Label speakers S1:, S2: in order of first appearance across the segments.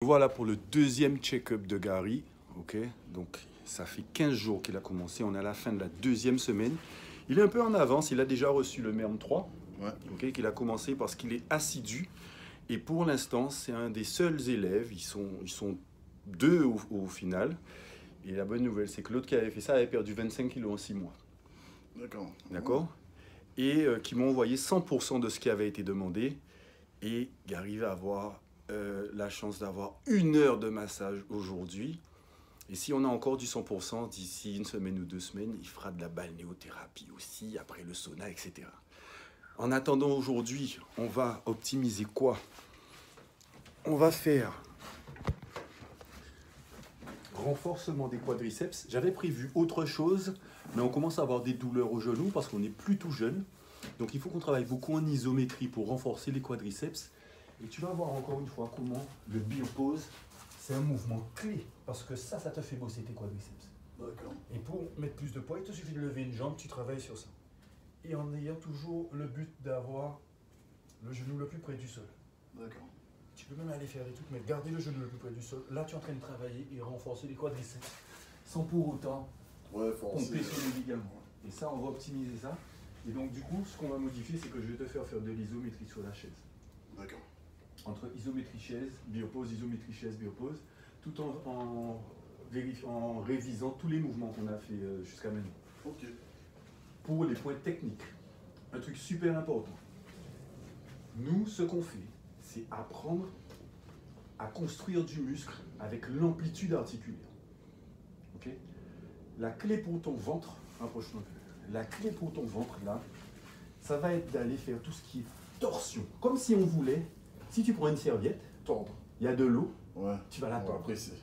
S1: Voilà pour le deuxième check-up de Gary. Ok, donc ça fait 15 jours qu'il a commencé. On est à la fin de la deuxième semaine. Il est un peu en avance. Il a déjà reçu le MERM 3.
S2: Ouais.
S1: Ok, qu'il a commencé parce qu'il est assidu. Et pour l'instant, c'est un des seuls élèves. Ils sont deux au final. Et la bonne nouvelle, c'est que l'autre qui avait fait ça avait perdu 25 kilos en 6 mois.
S2: D'accord.
S1: D'accord. Et qui m'ont envoyé 100% de ce qui avait été demandé. Et Gary va avoir la chance d'avoir 1 heure de massage aujourd'hui. Et si on a encore du 100% d'ici 1 semaine ou 2 semaines, il fera de la balnéothérapie aussi, après le sauna, etc. En attendant aujourd'hui, on va optimiser quoi? On va faire renforcement des quadriceps. J'avais prévu autre chose, mais on commence à avoir des douleurs au genou parce qu'on n'est plus tout jeune. Donc il faut qu'on travaille beaucoup en isométrie pour renforcer les quadriceps. Et tu vas voir encore une fois comment le biopose, c'est un mouvement clé. Parce que ça te fait bosser tes quadriceps.
S2: D'accord.
S1: Et pour mettre plus de poids, il te suffit de lever une jambe, tu travailles sur ça. Et en ayant toujours le but d'avoir le genou le plus près du sol.
S2: D'accord.
S1: Tu peux même aller faire des trucs, mais garder le genou le plus près du sol. Là, tu es en train de travailler et renforcer les quadriceps. Sans pour autant pomper sur les ligaments. Et ça, on va optimiser ça. Et donc, du coup, ce qu'on va modifier, c'est que je vais te faire de l'isométrie sur la chaise.
S2: D'accord.
S1: Entre isométrie chaise, biopose, tout en révisant tous les mouvements qu'on a fait jusqu'à maintenant.
S2: Ok.
S1: Pour les points techniques, un truc super important. Nous, ce qu'on fait, c'est apprendre à construire du muscle avec l'amplitude articulaire. Ok? La clé pour ton ventre, rapproche-toi un peu. La clé pour ton ventre, là, ça va être d'aller faire tout ce qui est torsion. Comme si on voulait, si tu prends une serviette, tordre, il y a de l'eau,
S2: Ouais.
S1: tu vas la tordre.
S2: Apprécier.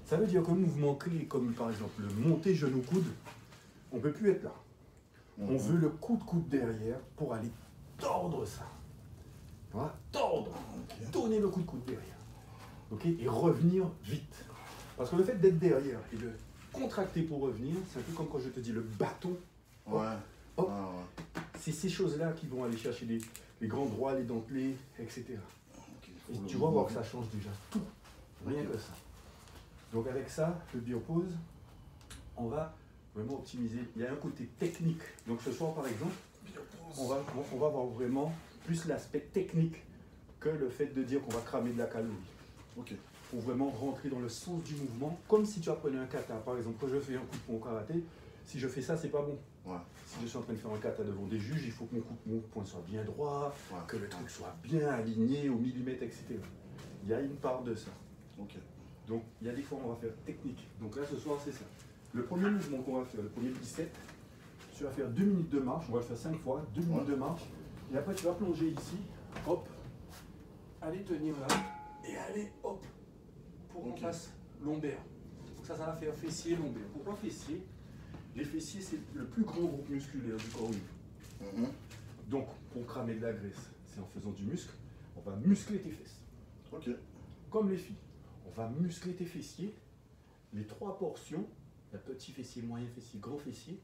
S1: Ça veut dire qu'un mouvement clé, comme par exemple le monter genou-coude, on ne peut plus être là. On veut le coude derrière pour aller tordre ça. Voilà, tordre, donner le coup de coude derrière. Ok, et revenir vite. Parce que le fait d'être derrière et de contracter pour revenir, c'est un peu comme quand je te dis le bâton.
S2: Ouais.
S1: Hop.
S2: Ah, ouais.
S1: C'est ces choses-là qui vont aller chercher les grands droits, les dentelés, etc.
S2: Okay.
S1: Et tu vas voir que ça change déjà tout. Rien que ça. Donc avec ça, le biopose, on va vraiment optimiser. Il y a un côté technique. Donc ce soir, par exemple, on va voir vraiment plus l'aspect technique que le fait de dire qu'on va cramer de la calorie.
S2: Ok.
S1: Pour vraiment rentrer dans le sens du mouvement, comme si tu apprenais un kata. Par exemple, quand je fais un coup de poing au karaté, si je fais ça, c'est pas bon.
S2: Ouais.
S1: Si je suis en train de faire un kata devant des juges, il faut que mon poing soit bien droit,
S2: Ouais.
S1: que le truc soit bien aligné au millimètre, etc. Il y a une part de ça.
S2: Ok.
S1: Donc, il y a des fois, on va faire technique. Donc là, ce soir, c'est ça. Le premier mouvement qu'on va faire, le premier bicep, tu vas faire 2 minutes de marche. On va le faire 5 fois, 2 minutes de marche. Et après, tu vas plonger ici, hop, aller tenir là, et aller, hop, pour qu'on fasse lombaire. Donc ça va faire fessier, lombaire. Pourquoi fessier? Les fessiers, c'est le plus grand groupe musculaire du corps humain. Donc, pour cramer de la graisse, c'est en faisant du muscle, on va muscler tes fesses.
S2: Ok.
S1: Comme les filles. On va muscler tes fessiers, les 3 portions, la petit fessier, moyen fessier, grand fessier.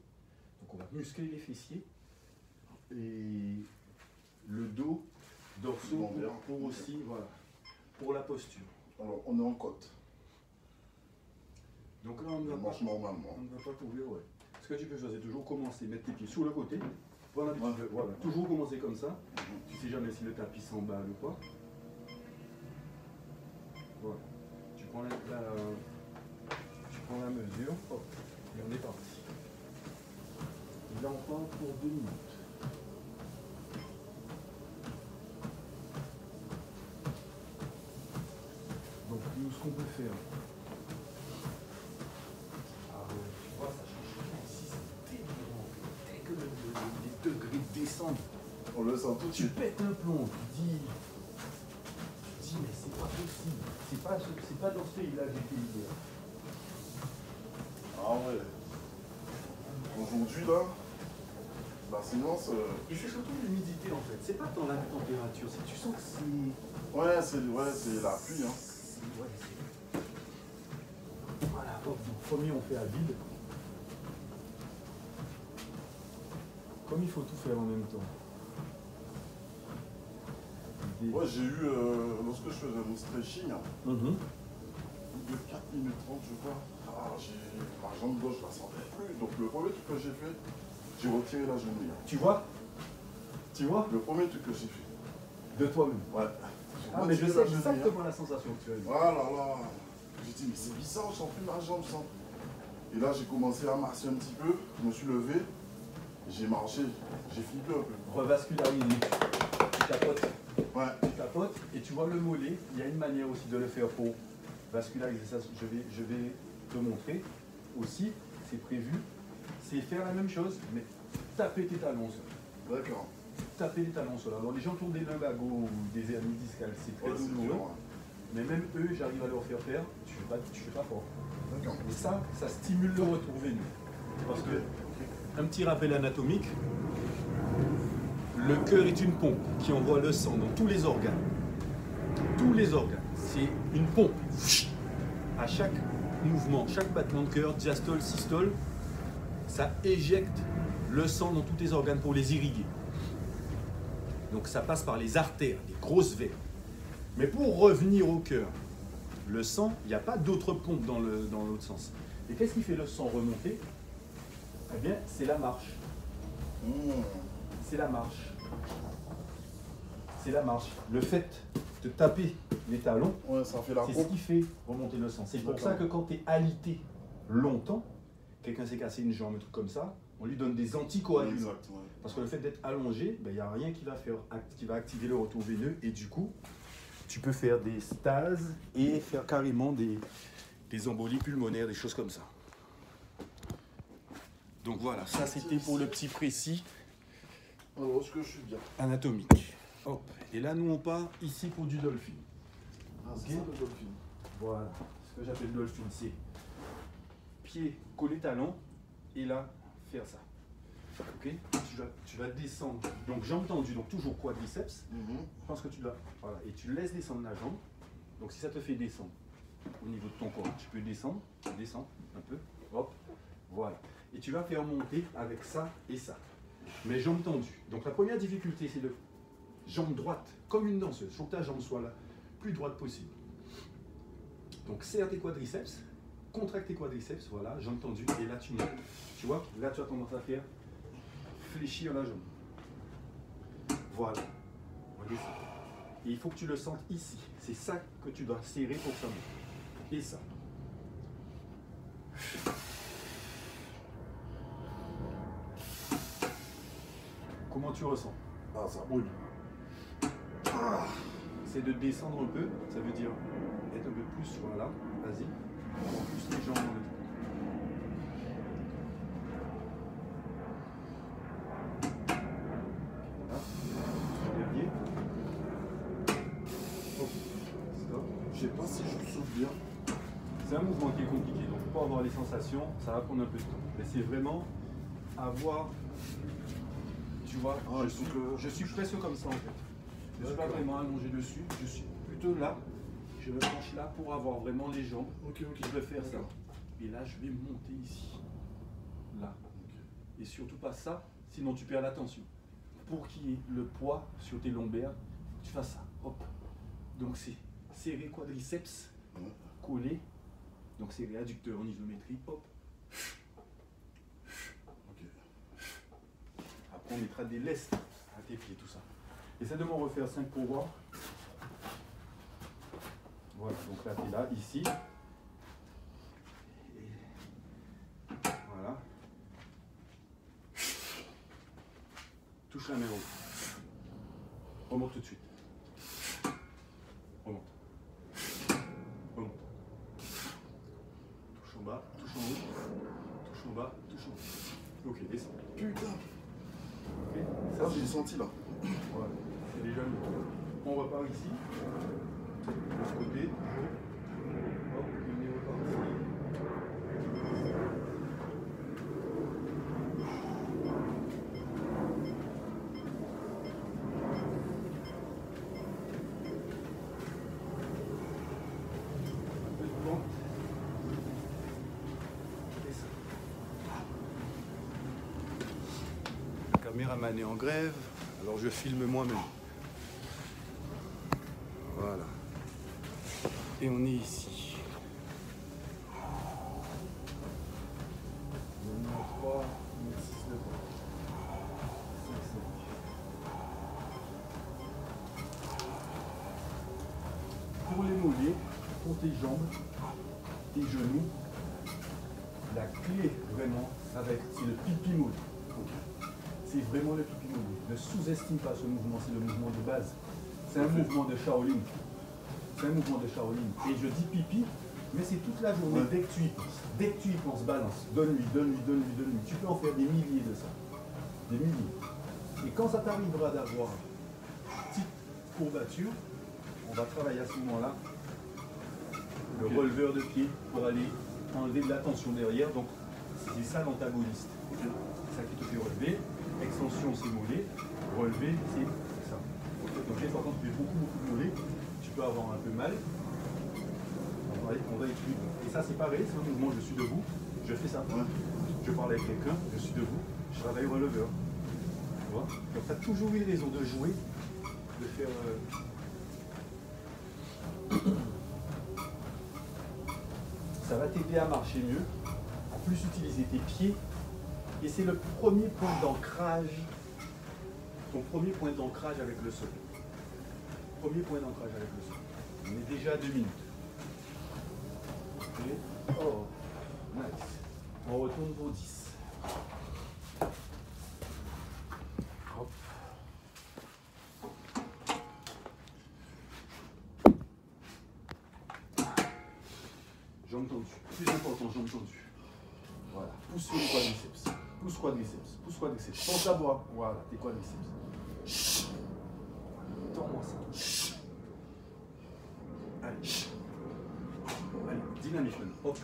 S1: Donc on va muscler les fessiers et le dos, dorsaux pour aussi, voilà, pour la posture.
S2: Alors, on est en côte.
S1: Donc là, on ne va pas couvrir, ouais. Ce que tu peux faire, c'est toujours commencer, mettre tes pieds sur le côté. Voilà, voilà, toujours commencer comme ça. Tu ne sais jamais si le tapis s'emballe ou pas. Voilà. Tu prends la mesure, hop, et on est parti. Et là, on part pour 2 minutes. Donc, nous, ce qu'on peut faire. Ah ouais, tu vois, ça change ici, c'est tellement. Dès que les degrés descendent,
S2: On le sent tout de
S1: tu
S2: suite.
S1: pètes un plomb, tu dis, mais c'est pas possible. C'est pas dans ce pays-là que j'ai été hier.
S2: Ah ouais. Aujourd'hui, là, la séance.
S1: Et c'est surtout l'humidité en fait. C'est pas tant la température, c'est que tu sens que c'est.
S2: Ouais, c'est la pluie. Hein.
S1: Ouais, voilà, hop, donc premier on fait à vide. Comme il faut tout faire en même temps.
S2: Ouais, j'ai eu, lorsque je faisais mon stretching, au bout de 4 minutes 30, je crois, ma jambe gauche, je la sentais plus. Donc le premier truc que j'ai fait, j'ai retiré la genouille.
S1: Tu vois? Tu vois?
S2: Le premier truc que j'ai fait.
S1: De toi-même.
S2: Ouais.
S1: Ah, mais je sais exactement la sensation que tu as eue.
S2: Voilà, là. J'ai dit, mais c'est bizarre, je sens plus ma jambe, je sens. Et là, j'ai commencé à marcher un petit peu, je me suis levé, j'ai marché, j'ai flippé un peu.
S1: Revasculariser. Tu tapotes.
S2: Ouais.
S1: Tu tapotes et tu vois le mollet. Il y a une manière aussi de le faire pour vasculariser ça. Je vais te montrer aussi. C'est prévu. C'est faire la même chose, mais taper tes talons.
S2: D'accord.
S1: Taper les talons sur là. Alors les gens qui ont des lumbagos ou des hernies discales, c'est très douloureux.
S2: Dur, ouais.
S1: Mais même eux, j'arrive à leur faire faire. Tu fais pas fort.
S2: D'accord.
S1: Et ça stimule le retour veineux. Parce que, un petit rappel anatomique, le cœur est une pompe qui envoie le sang dans tous les organes. Tous les organes. C'est une pompe. À chaque mouvement, chaque battement de cœur, diastole, systole, ça éjecte le sang dans tous tes organes pour les irriguer. Donc ça passe par les artères, des grosses veines. Mais pour revenir au cœur, le sang, il n'y a pas d'autre pompe dans l'autre sens. Et qu'est-ce qui fait le sang remonter? Eh bien, c'est la marche. C'est la marche. C'est la marche. Le fait de taper les talons,
S2: Ouais, ça fait la
S1: c'est ce
S2: pompe.
S1: qui fait remonter le sang. C'est pour ça que quand tu es alité longtemps, quelqu'un s'est cassé une jambe, un truc comme ça, on lui donne des anticoagulants.
S2: Exact, ouais.
S1: Parce que le fait d'être allongé, il n'y a rien qui va activer le retour veineux et du coup, tu peux faire des stases et faire carrément des embolies pulmonaires, des choses comme ça. Donc voilà, ça c'était pour le petit précis
S2: Alors, est-ce que je suis bien?
S1: anatomique. Hop. Et là, nous on part ici pour du dolphin.
S2: Ah, c'est
S1: Ok.
S2: ça le dolphin.
S1: Voilà, ce que j'appelle dolphin, c'est pied collé talon et là, faire ça. Ok, tu vas descendre, donc jambes tendues, donc toujours quadriceps. Je pense que tu dois, voilà, et tu laisses descendre la jambe. Donc si ça te fait descendre au niveau de ton corps, tu peux descendre un peu, hop, voilà. Et tu vas faire monter avec ça et ça. Mais jambes tendues. Donc la première difficulté, c'est de jambe droite, comme une danseuse. Il faut que ta jambe soit la plus droite possible. Donc serre tes quadriceps, contracte tes quadriceps, voilà, jambes tendues, et là tu montes. Tu vois, là tu as tendance à faire fléchir la jambe. Voilà. On descend. Et il faut que tu le sentes ici. C'est ça que tu dois serrer pour que ça monte. Et ça. Comment tu ressens?
S2: Ah, ça brûle.
S1: C'est de descendre un peu. Ça veut dire être un peu plus, voilà. Vas-y. Plus les jambes dans le dos. Dernier. Ok. Stop.
S2: Je sais pas si je me souviens.
S1: C'est un mouvement qui est compliqué, donc pour avoir les sensations, ça va prendre un peu de temps. Mais c'est vraiment avoir, tu vois,
S2: Ah,
S1: je suis presque comme ça en fait. Je ne suis pas vraiment allongé dessus, je suis plutôt là. Je me penche là pour avoir vraiment les jambes.
S2: Ok, ok.
S1: Je vais faire ça.
S2: D'accord.
S1: Et là, je vais monter ici. Là. Et surtout pas ça, sinon tu perds la tension. Pour qu'il y ait le poids sur tes lombaires, tu fasses ça. Hop. Donc c'est serrer quadriceps,
S2: Ouais.
S1: coller. Donc serrer adducteur en isométrie. Hop.
S2: Ok.
S1: Après on mettra des lestes à tes pieds, tout ça. Essaie de m'en refaire 5 pour voir. Voilà, donc là tu es là, ici. Et voilà. Touche la main en haut. Remonte tout de suite. Remonte. Remonte. Touche en bas, touche en haut. Touche en bas, touche en haut. Ok, descends.
S2: Putain.
S1: Ok,
S2: Ça, j'ai senti là.
S1: voilà, c'est déjà mieux. On repart ici. De ce côté, toujours. Hop, on repart ici. Un peu de pente. Et ça. Le caméraman est en grève, alors je filme moi-même. Et on est ici. Numéro 3, numéro 6 devant. 5, 5. Pour les mollets, pour tes jambes, tes genoux, la clé vraiment, ça va être, c'est le pipi mollet. C'est vraiment le pipi mollet. Ne sous-estime pas ce mouvement, c'est le mouvement de base. C'est un mouvement de Shaolin. C'est un mouvement de Shaolin. Et je dis pipi, mais c'est toute la journée. Dès que tu y penses, balance. Donne-lui. Tu peux en faire des milliers de ça. Des milliers. Et quand ça t'arrivera d'avoir une petite courbature, on va travailler à ce moment-là le releveur de pied pour aller enlever de la tension derrière. Donc, c'est ça l'antagoniste. C'est ça qui te fait relever. Extension, c'est mollet. Relever, c'est ça. Donc, quand tu fais beaucoup de mollets, tu peux avoir un peu mal. On va étudier. Et ça, c'est pareil, c'est un mouvement, je suis debout, je fais ça. Je parle avec quelqu'un, je suis debout, je travaille releveur. Tu vois? Donc, tu as toujours eu raison de jouer, de faire. Ça va t'aider à marcher mieux, à plus utiliser tes pieds. Et c'est le premier point d'ancrage, ton premier point d'ancrage avec le sol. Premier point d'ancrage avec le sol. On est déjà à 2 minutes. Okay. Oh, nice. On retourne pour 10. Hop. Jambes tendues. Plus important, jambes tendues. Voilà. Pousse sur les quadriceps. Pousse quadriceps. Pense à boire. Voilà, tes quadriceps. Tends-moi ça. Allez, dynamique maintenant. Hop.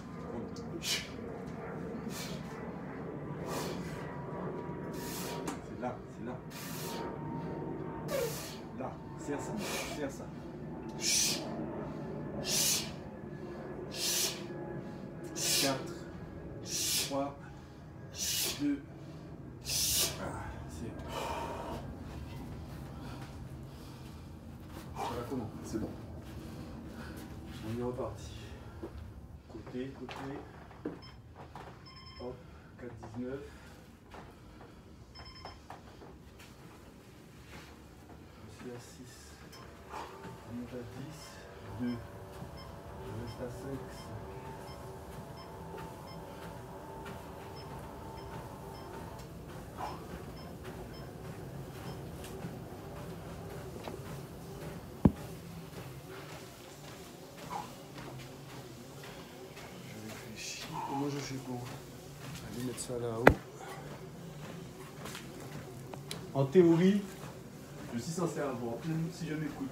S1: C'est là. Là, serre ça. 4, 3, 2, c'est voilà comment? C'est bon. On est reparti. Côté. Hop, 4, 19. Je suis à 6. On monte à 10. 2. Je reste à 5. Comment je fais pour aller mettre ça là-haut? En théorie, je suis censé avoir, si je m'écoute,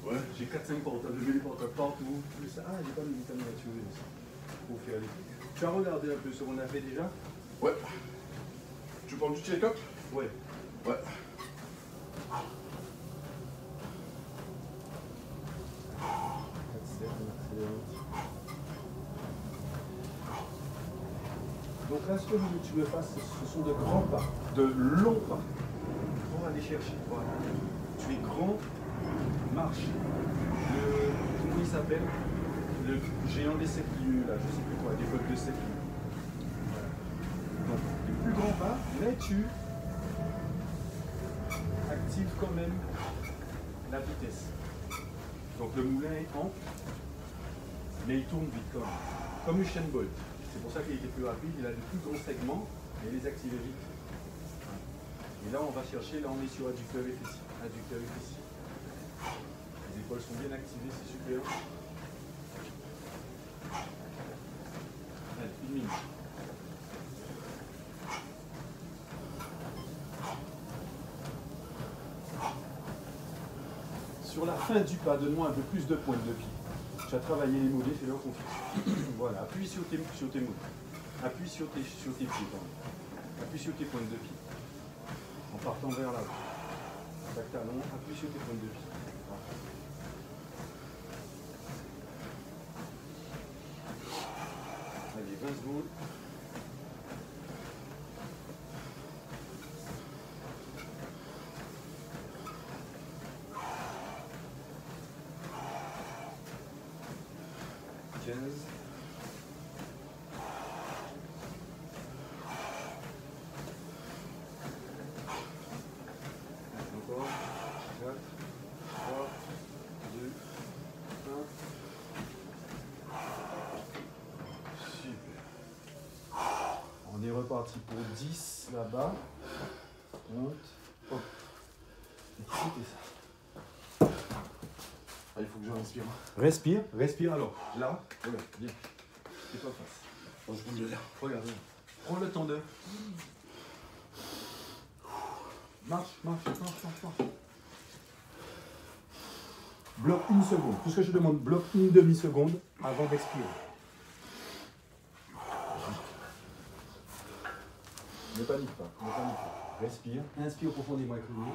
S1: ouais, j'ai 4-5 portables, je mets les portables partout, plus ça. Ah, j'ai pas mis vitamine naturelle aussi, pour faire les trucs. Tu as regardé un peu ce qu'on a fait déjà?
S2: Ouais. Tu parles du check-up?
S1: Ouais. Donc là, ce que tu me fasses, ce sont de grands pas, de longs pas, pour aller chercher. Voilà. Tu es grand, marche. Comment il s'appelle? Le géant des 7 lieues, là, je sais plus quoi, des bottes de 7 lieues. Voilà. Donc, les plus grands pas, mais tu actives quand même la vitesse. Donc le moulin est ample, mais il tourne vite quand même. Comme Usain Bolt. C'est pour ça qu'il était plus rapide, il a de plus gros segments, mais il les activait vite. Et là on va chercher, là on est sur adducteur et fessier. Les épaules sont bien activées, c'est super. Allez, 1 minute. Sur la fin du pas, donne-moi un peu plus de pointe de pied. Tu as travaillé les mollets, fais-leur confiance. Voilà, appuie sur tes mollets. Appuie sur tes pieds, pardon. Appuie sur tes pointes de pied. En partant vers là-haut. Tac talon, appuie sur tes pointes de pied. Allez, 20 secondes. 15. Encore. 4, 3, 2, 1. Super. On est reparti pour 10 là-bas. Monte. Hop. C'était ça.
S2: Ah, il faut que je respire.
S1: Respire, respire alors. Là, voilà, bien. Et pas face.
S2: Oh, je bouge de l'air.
S1: Regarde. Prends le temps de. Marche, marche, marche, marche, marche. Bloque une seconde. Tout ce que je demande, bloque une demi-seconde avant d'expirer. Ne panique pas, ne panique pas. Respire, inspire profondément avec le nez.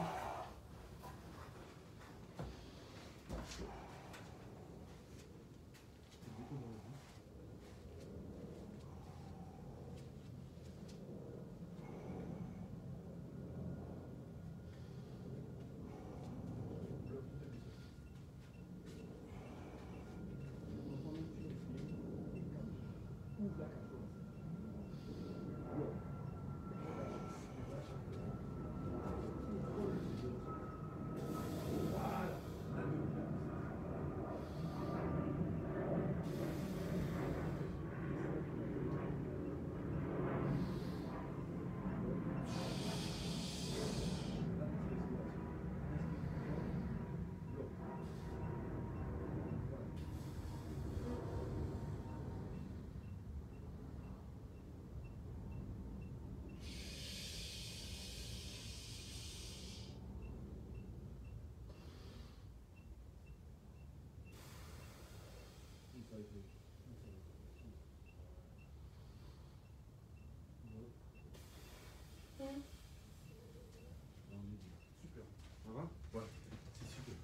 S1: Super. Ça va? Ouais. C'est super.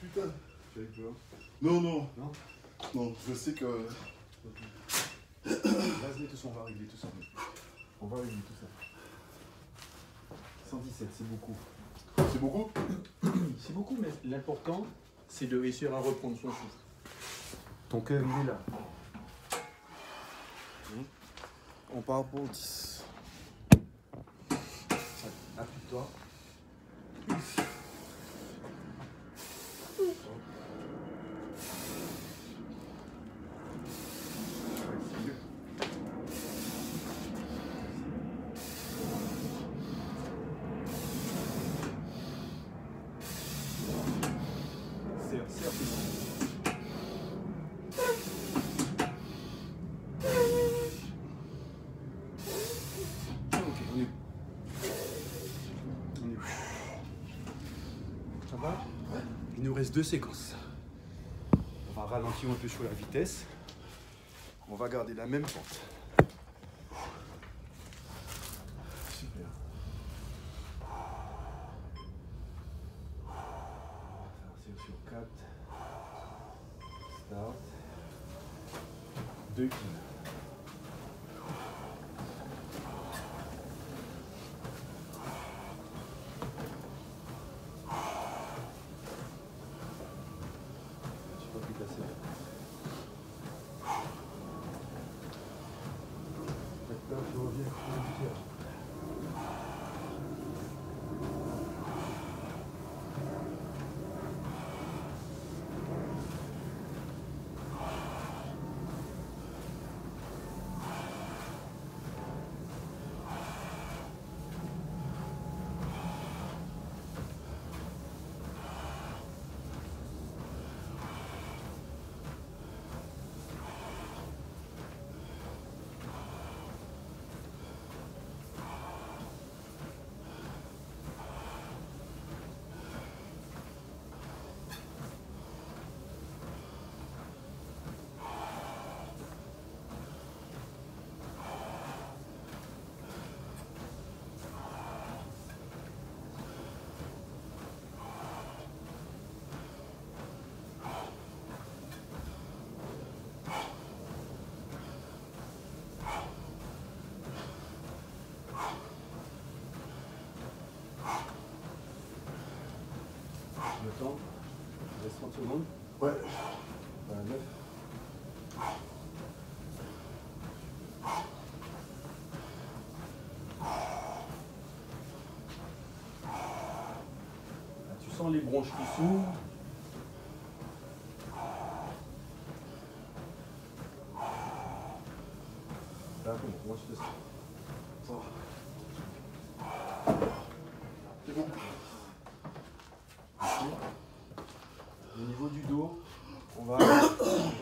S2: Putain.
S1: Tu as eu peur?
S2: Non, non.
S1: Non?
S2: Non, je sais que...
S1: Vas-y, tout ça, on va régler tout ça. On va régler tout ça. 117, c'est beaucoup.
S2: C'est beaucoup?
S1: C'est beaucoup, mais l'important, c'est de réussir à reprendre son souffle. Ton cœur, il est là.
S2: On part pour 10.
S1: Appuie-toi. Serre. Ok, on est. Ça va?
S2: Ouais.
S1: Il nous reste 2 séquences. On va ralentir un peu sur la vitesse. On va garder la même pente. Super. C'est sur 4. Start. 2 kills. Tu peux plus passer. Maintenant, je reviens pour le tir. Le temps, reste 30 secondes.
S2: Ouais.
S1: Voilà, 9. sens les bronches qui s'ouvrent. Là, comment tu te sens?
S2: Ça va. C'est bon.
S1: Ici. Au niveau du dos, on va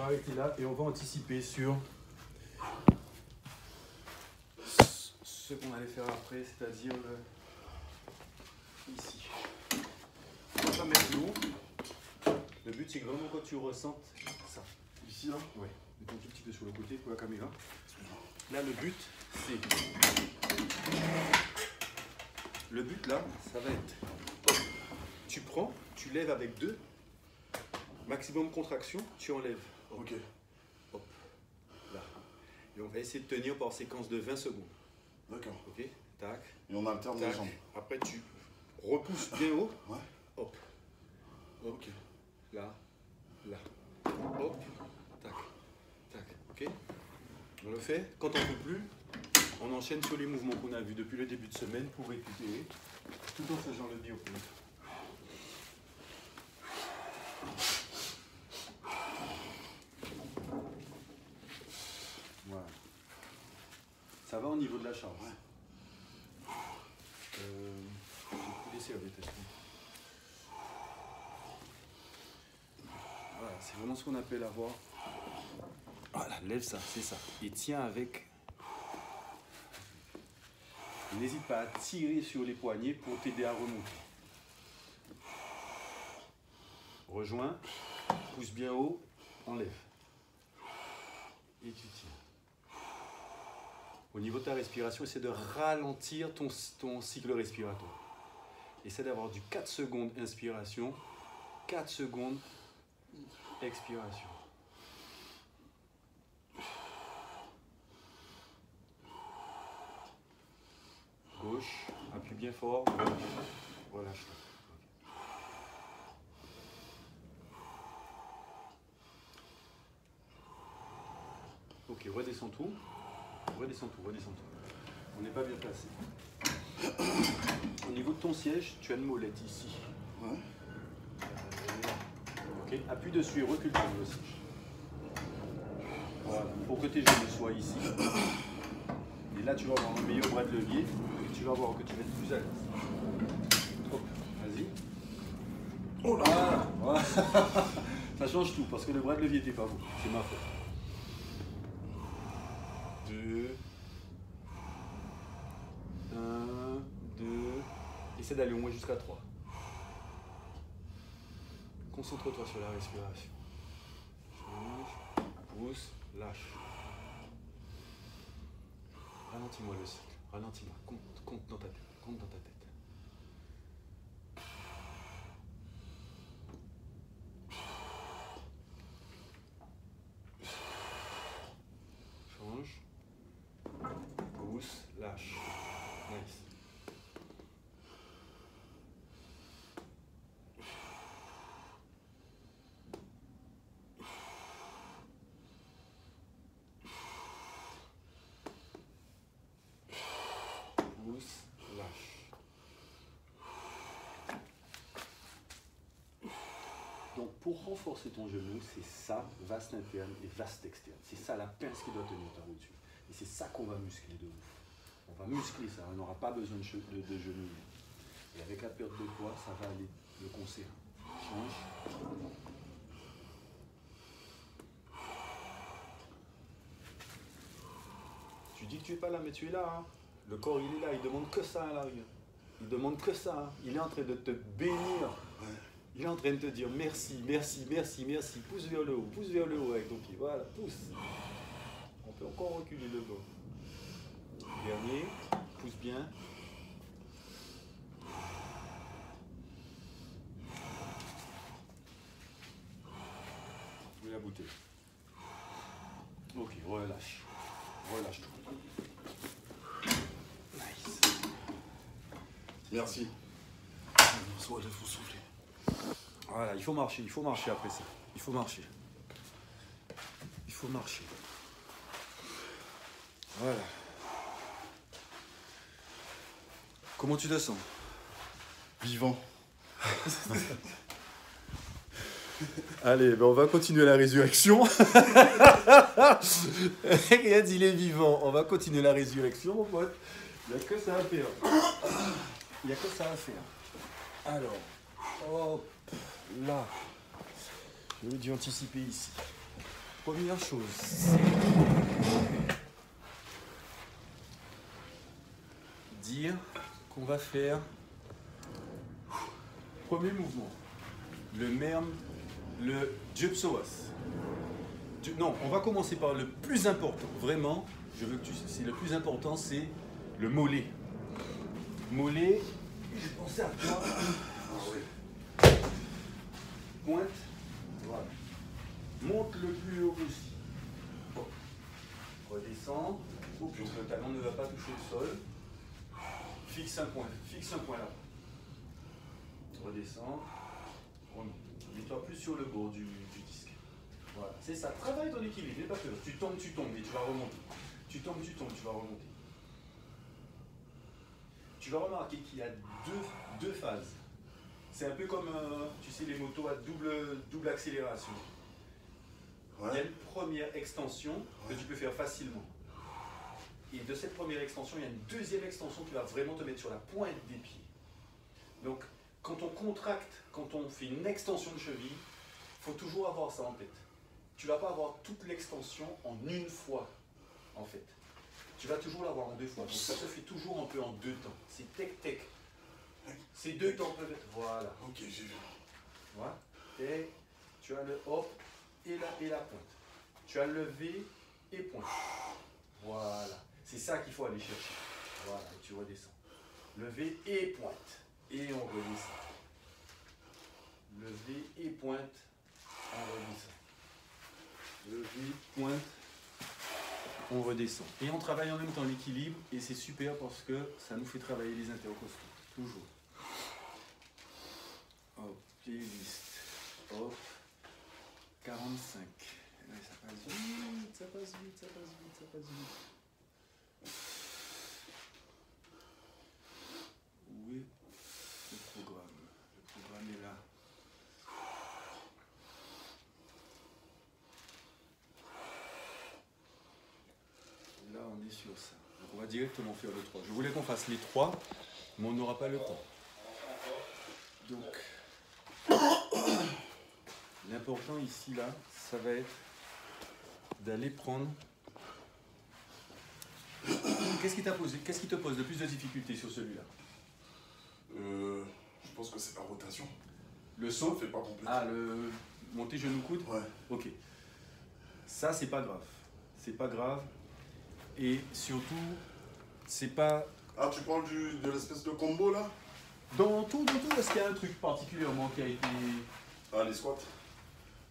S1: arrêter là et on va anticiper sur ce qu'on allait faire après, c'est-à-dire ici. On va mettre l'eau. Le but c'est que vraiment quand tu ressentes ça.
S2: Ici, là?
S1: Ouais. Mets-toi un tout petit peu sur le côté pour la caméra. Là, le but c'est. Le but là, ça va être. Tu prends, tu lèves avec 2. Maximum contraction, tu enlèves. Hop.
S2: Ok.
S1: Hop. Là. Et on va essayer de tenir par séquence de 20 secondes.
S2: D'accord.
S1: Ok. Tac.
S2: Et on alterne
S1: Tac.
S2: les jambes.
S1: Après, tu repousses bien haut.
S2: Ouais.
S1: Hop. Hop.
S2: Ok.
S1: Là. Là. Hop. Tac. Tac. Ok. On le fait. Quand on ne peut plus, on enchaîne sur les mouvements qu'on a vus depuis le début de semaine pour récupérer tout en faisant le biopompe. Voilà. Ça va au niveau de la charge.
S2: Ouais.
S1: J'ai plus laissé la détachement. Voilà, c'est vraiment ce qu'on appelle avoir. Voilà, lève ça, c'est ça. Et tiens avec. N'hésite pas à tirer sur les poignets pour t'aider à remonter. Rejoins, pousse bien haut, enlève. Et tu tiens. Au niveau de ta respiration, essaie de ralentir ton cycle respiratoire. Essaie d'avoir du 4 secondes inspiration, 4 secondes expiration. Gauche, appuie bien fort, relâche-toi. Ok, redescends tout. Redescends tout, redescends tout. On n'est pas bien placé. Au niveau de ton siège, tu as une molette ici.
S2: Ouais.
S1: Ok, appuie dessus et recule sur le siège. Voilà, pour que tes genoux soient ici. Et là, tu vas avoir un meilleur bras de levier et tu vas voir que tu vas être plus à l'aise. Hop, vas-y.
S2: Oh là!
S1: Voilà. Ça change tout parce que le bras de levier n'était pas bon. C'est ma faute. 2. 1, 2. Essaie d'aller au moins jusqu'à 3. Concentre-toi sur la respiration. Change, pousse, lâche. Ralentis-moi le cycle. Ralentis-moi. Compte dans ta tête. Compte dans ta tête. Change. Pousse, lâche. Nice. Pousse, lâche. Donc pour renforcer ton genou, c'est ça, vaste interne et vaste externe. C'est ça la pince qui doit tenir ta roue dessus. Et c'est ça qu'on va muscler de ouf. On va muscler ça, on n'aura pas besoin de genoux. Et avec la perte de poids, ça va aller le concert. Change. Tu dis que tu es pas là, mais tu es là. Hein. Le corps, il est là, il demande que ça à l'arrière. Il demande que ça. Hein. Il est en train de te bénir.
S2: Ouais.
S1: Il est en train de te dire merci, merci, merci, merci. Pousse vers le haut avec ton pied. Voilà, pousse. On peut encore reculer le dos. Dernier, pousse bien. Oui, la bouteille. Ok, relâche. Relâche tout. Nice.
S2: Merci. Soit il faut souffler.
S1: Voilà, il faut marcher après ça. Il faut marcher. Il faut marcher. Voilà. Comment tu te sens?
S2: Vivant.
S3: Allez, ben on va continuer la résurrection. Regarde, il est vivant. On va continuer la résurrection, mon pote. Il n'y a que ça à faire. Il n'y a que ça à faire. Alors, hop, là. J'aurais dû anticiper ici. Première chose, c'est dire qu'on va faire premier mouvement, le Gypsoas. Non, on va commencer par le plus important. Vraiment, je veux que tu sais, c'est le plus important, c'est le mollet. Mollet, je pensais à toi. Pointe, voilà. Monte le plus haut possible. Bon. Redescends. Donc le talon ne va pas toucher le sol. Fixe un point là. Redescends. Remonte. Mets-toi plus sur le bord du disque. Voilà, c'est ça. Travaille ton équilibre, n'aie pas peur. Tu tombes et tu vas remonter. Tu tombes, tu vas remonter. Tu vas remarquer qu'il y a deux phases. C'est un peu comme, tu sais, les motos à double accélération. Ouais. Il y a une première extension que tu peux faire facilement. Et de cette première extension, il y a une deuxième extension qui va vraiment te mettre sur la pointe des pieds. Donc, quand on contracte, quand on fait une extension de cheville, il faut toujours avoir ça en tête. Tu ne vas pas avoir toute l'extension en une fois, en fait. Tu vas toujours l'avoir en deux fois. Donc, ça se fait toujours un peu en deux temps. C'est tec-tec. Ces deux temps peuvent être... Voilà.
S2: Ok, j'ai vu.
S3: Voilà. Et tu as le hop et la pointe. Tu as le V et pointe. Voilà. C'est ça qu'il faut aller chercher. Voilà, et tu redescends. Lever et pointe. Et on redescend. Lever et pointe. On redescend. Lever, pointe. On redescend. Et on travaille en même temps l'équilibre. Et c'est super parce que ça nous fait travailler les intercostaux. Toujours. Hop, playlist. Hop. 45. Ouais, ça passe vite, ça passe vite, ça passe vite, ça passe vite. Où est le programme? Le programme est là. Là, on est sur ça. Donc, on va directement faire le 3. Je voulais qu'on fasse les 3, mais on n'aura pas le temps. Donc, l'important ici, là, ça va être d'aller prendre... Qu'est-ce qui t'a posé? Qu'est-ce qui te pose le plus de difficultés sur celui-là?
S2: Je pense que c'est la rotation.
S3: Le saut?
S2: Fait pas complet.
S3: Ah, le monter genou-coude?
S2: Ouais.
S3: Ok. Ça, c'est pas grave. C'est pas grave. Et surtout, c'est pas...
S2: Ah, tu parles de l'espèce de combo, là?
S3: Dans tout, est-ce qu'il y a un truc particulièrement qui a été...
S2: Ah, les squats.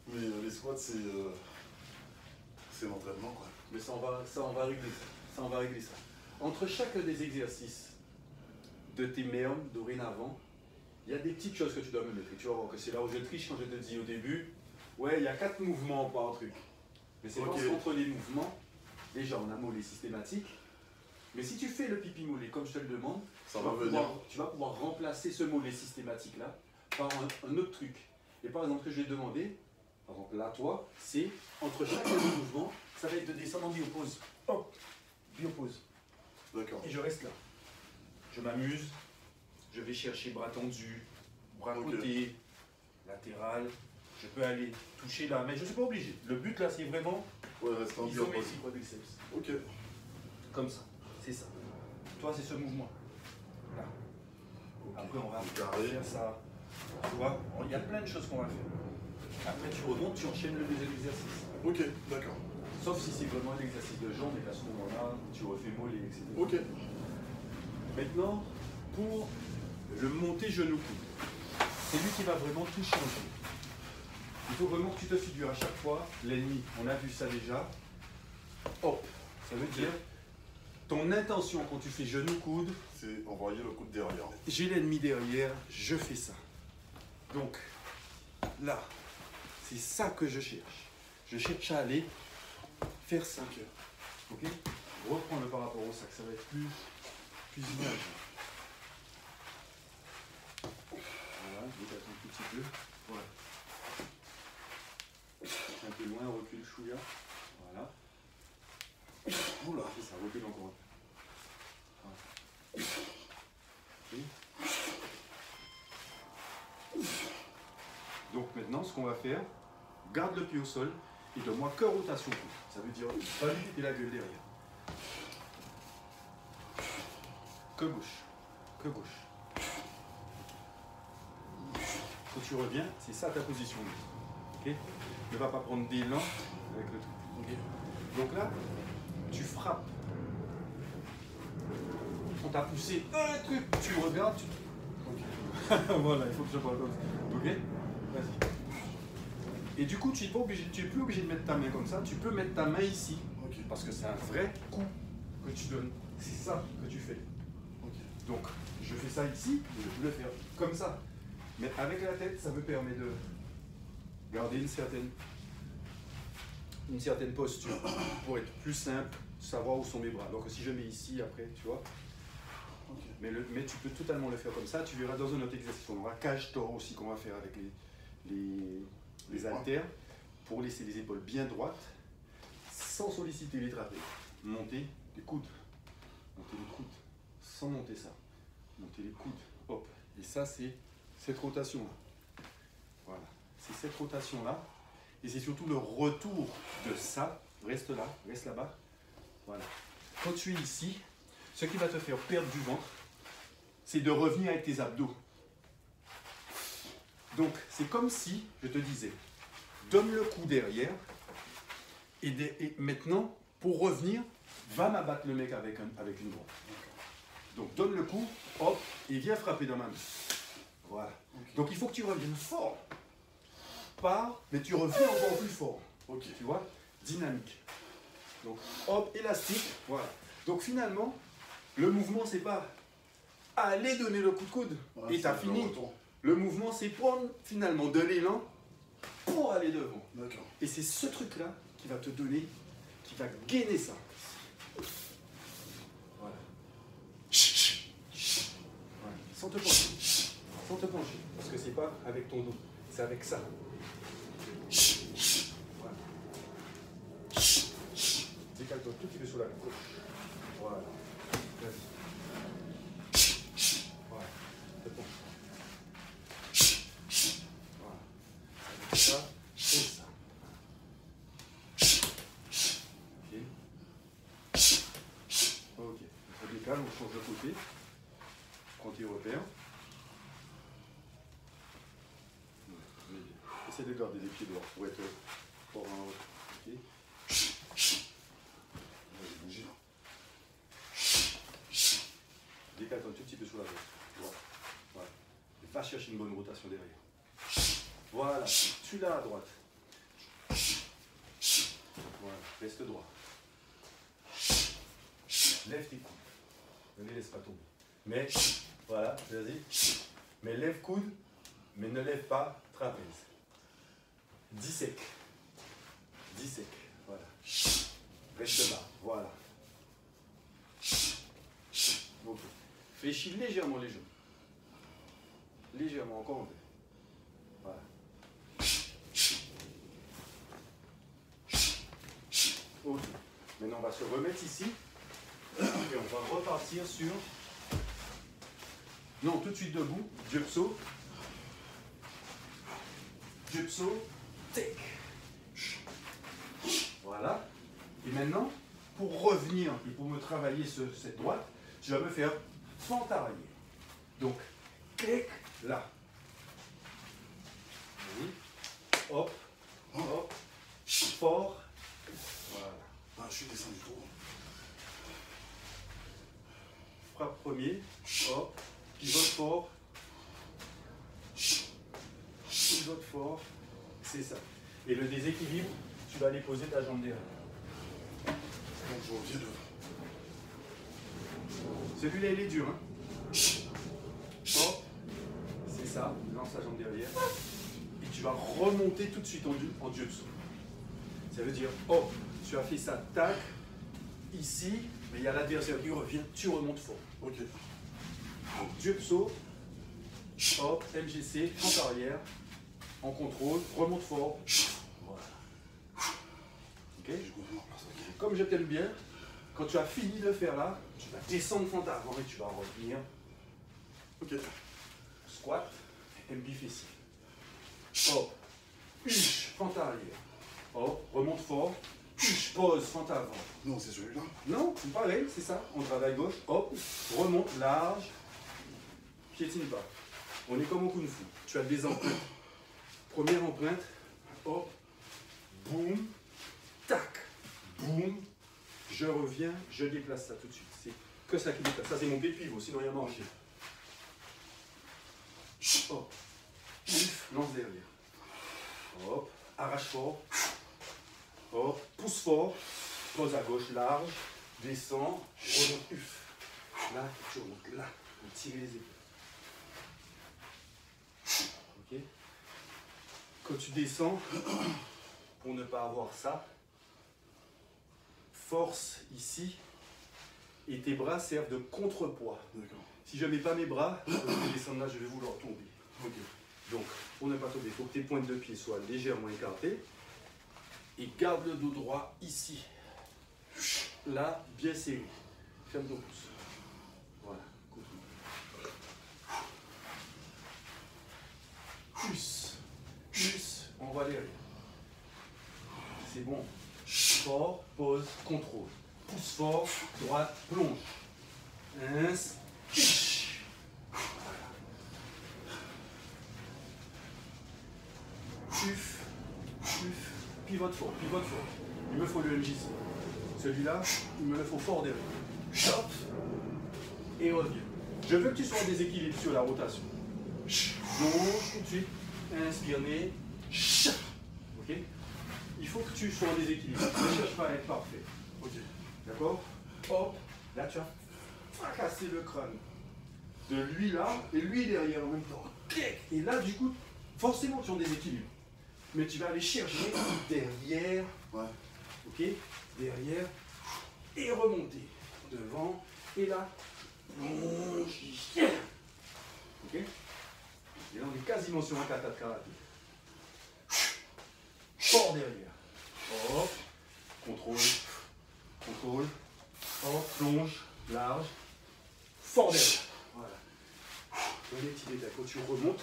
S2: Mais les squats, c'est l'entraînement, quoi.
S3: Mais ça, on va régler ça. Ça, on va régler ça. Entre chaque des exercices de tes MEOM dorénavant, il y a des petites choses que tu dois me mettre. Et tu vas voir que c'est là où je triche quand je te dis au début, ouais, il y a 4 mouvements par truc. Mais c'est parce qu'entre les mouvements, déjà, on a mollet systématique. Mais si tu fais le pipi mollet comme je te le demande, tu vas pouvoir remplacer ce mollet systématique-là par un autre truc. Et par exemple, ce que je vais te demander, par exemple là, toi, c'est entre chaque mouvement, ça va être de descendre en biopause. Hop, biopause.
S2: D'accord.
S3: Et je reste là. Je m'amuse, je vais chercher bras tendus, bras côté, latéral. Je peux aller toucher là, mais je ne suis pas obligé. Le but là, c'est vraiment isométrique quadriceps.
S2: Ok.
S3: Comme ça, c'est ça. Toi, c'est ce mouvement. Là. Okay. Après, on va faire ça. Tu vois, il y a plein de choses qu'on va faire. Après, tu remontes, tu enchaînes le deuxième exercice.
S2: Ok, d'accord.
S3: Sauf si c'est vraiment un exercice de jambes et qu'à ce moment-là, tu refais mollet, etc.
S2: Ok.
S3: Maintenant, pour le monter genou-coude, c'est lui qui va vraiment tout changer. Il faut vraiment que tu te figures à chaque fois l'ennemi. On a vu ça déjà. Hop, ça veut dire ton intention quand tu fais genou-coude,
S2: c'est envoyer le coude derrière.
S3: J'ai l'ennemi derrière, je fais ça. Donc, là, c'est ça que je cherche. Je cherche à aller faire ça. Ok. Reprends-le par rapport au sac, ça va être plus imagé. Voilà. décale un tout petit peu. Voilà. Un peu loin, recule chouïa. Voilà.
S2: Oula.
S3: Et ça recule encore un peu. Voilà. Okay. Donc maintenant, ce qu'on va faire, garde le pied au sol et donne-moi que rotation. Ça veut dire pas lui et la gueule derrière. Que gauche. Que gauche. Quand tu reviens, c'est ça ta position. Okay, ne va pas prendre d'élan avec le truc. Okay. Donc là, tu frappes. On t'a poussé un truc, tu regardes. Okay. Voilà, il faut que je parle comme ça. Ok? Vas-y. Et du coup, tu n'es plus obligé de mettre ta main comme ça. Tu peux mettre ta main ici.
S2: Okay.
S3: Parce que c'est un vrai coup que tu donnes. C'est ça que tu fais.
S2: Okay.
S3: Donc, je fais ça ici, je peux le faire comme ça. Mais avec la tête, ça me permet de garder une certaine posture pour être plus simple, savoir où sont mes bras. Donc si je mets ici après, tu vois.
S2: Okay.
S3: Mais tu peux totalement le faire comme ça. Tu verras dans un autre exercice. On aura cage-tort aussi qu'on va faire avec les haltères pour laisser les épaules bien droites sans solliciter les trapèzes. Monter les coudes. Monter les coudes. Sans monter ça. Monter les coudes. Hop. Et ça, c'est cette rotation-là. Voilà. C'est cette rotation-là. Et c'est surtout le retour de ça. Reste là, reste là-bas. Voilà. Quand tu es ici, ce qui va te faire perdre du ventre, c'est de revenir avec tes abdos. Donc, c'est comme si, je te disais, donne le coup derrière. Et maintenant, pour revenir, va m'abattre le mec avec une droite. Donc, donne le coup, hop, et viens frapper dans ma main. Voilà. Okay. Donc il faut que tu reviennes fort. Pas, mais tu reviens encore plus fort.
S2: Ok.
S3: Tu vois? Dynamique. Donc hop, élastique. Voilà. Donc finalement, le mouvement, c'est pas aller donner le coup de coude et t'as fini. Le mouvement, c'est prendre finalement de l'élan pour aller devant.
S2: D'accord.
S3: Et c'est ce truc-là qui va te donner, qui va gainer ça. Voilà. Voilà. Sans te pencher. Sans te pencher, parce que c'est pas avec ton dos, c'est avec ça. Voilà. Décale-toi tout petit peu sur la gauche. Voilà. Vas-y. Voilà. Te penche. Voilà. Avec ça et ça. Ok. Ok. On décale, on change de côté. Prends tes repères. Essaye de garder les pieds dehors pour être fort en haut. Okay. Décale-toi un tout petit peu sur la gauche. Voilà. Et va chercher une bonne rotation derrière. Voilà. Tu l'as à droite. Voilà. Reste droit. Lève tes coudes. Ne les laisse pas tomber. Mais, voilà, vas-y. Mais lève coude, mais ne lève pas trapèze. Dissèque. Dissèque. Voilà. Reste là. Voilà. Ok. Fléchis légèrement les jambes. Légèrement, encore un peu. Voilà. Ok. Maintenant, on va se remettre ici. Et on va repartir sur... Non, tout de suite debout. Dieu-pso. Dieu-pso. Tic. Voilà. Et maintenant, pour revenir et pour me travailler cette droite, tu vas me faire fente arrière. Donc, clic là. Oui. Hop. Hop. Fort. Voilà.
S2: Ah, je suis descendu trop.
S3: Frappe premier. Hop. Pivote fort. Pivote fort. C'est ça. Et le déséquilibre, tu vas aller poser ta jambe derrière.
S2: Donc je reviens devant.
S3: Celui-là, il est dur. Hein. Hop. C'est ça. Lance la jambe derrière. Et tu vas remonter tout de suite en dieu-pso. Ça veut dire, oh, tu as fait ça, tac, ici, mais il y a l'adversaire qui revient, tu remontes fort.
S2: Ok.
S3: Donc dieu-pso, hop, MGC, fente arrière, en contrôle, remonte fort. Voilà. Ok. Comme je t'aime bien, quand tu as fini de faire là, tu vas descendre fente avant et tu vas revenir.
S2: Ok.
S3: Squat, MB fessier. Hop, push, fente arrière. Hop, remonte fort. Push, pause, fente avant.
S2: Non, c'est celui-là.
S3: Non, c'est pareil, c'est ça. On travaille gauche, hop, remonte large, piétine pas. On est comme au Kung Fu. Tu as des empreintes. Première empreinte, hop, boum, tac, boum. Je reviens, je déplace ça tout de suite. C'est que ça qui déplace. Ça, c'est mon pied pivot, sinon il y a marché. Hop, pif, lance derrière. Hop, arrache fort. Hop, pousse fort. Pose à gauche, large. Descends, remonte, pif. Là, tu remontes là. Pour tirer les épaules. Ok. Quand tu descends, pour ne pas avoir ça, force ici et tes bras servent de contrepoids. Si je ne mets pas mes bras, je vais descendre là, je vais vouloir tomber. Okay. Donc, pour ne pas tomber, il faut que tes pointes de pied soient légèrement écartées et garde le dos droit ici. Là, bien serré. Ferme ton pouce. Voilà, continue. Plus, on va derrière. C'est bon. Fort, pause, contrôle. Pousse fort, droite, plonge. Ins, voilà. Puf, pivote fort, pivote fort. Il me faut le MJC. Celui-là, il me le faut fort derrière. Chop et reviens. Je veux que tu sois en déséquilibre sur la rotation. Plonge tout de suite. Inspire, nez. Ok. Il faut que tu sois en déséquilibre. Ne cherche pas à être parfait. Ok. D'accord? Hop. Là, tu as fracassé le crâne. De lui là et lui derrière en même temps. Et là, du coup, forcément, tu es en déséquilibre. Mais tu vas aller chercher derrière.
S2: Ouais.
S3: Ok? Derrière. Et remonter. Devant. Et là. Ok? Et là, on est quasiment sur un kata de karaté. Fort derrière. Hop. Contrôle. Contrôle. Hop. Plonge. Large. Fort derrière. Voilà. Donne les petits détails. Quand tu remontes,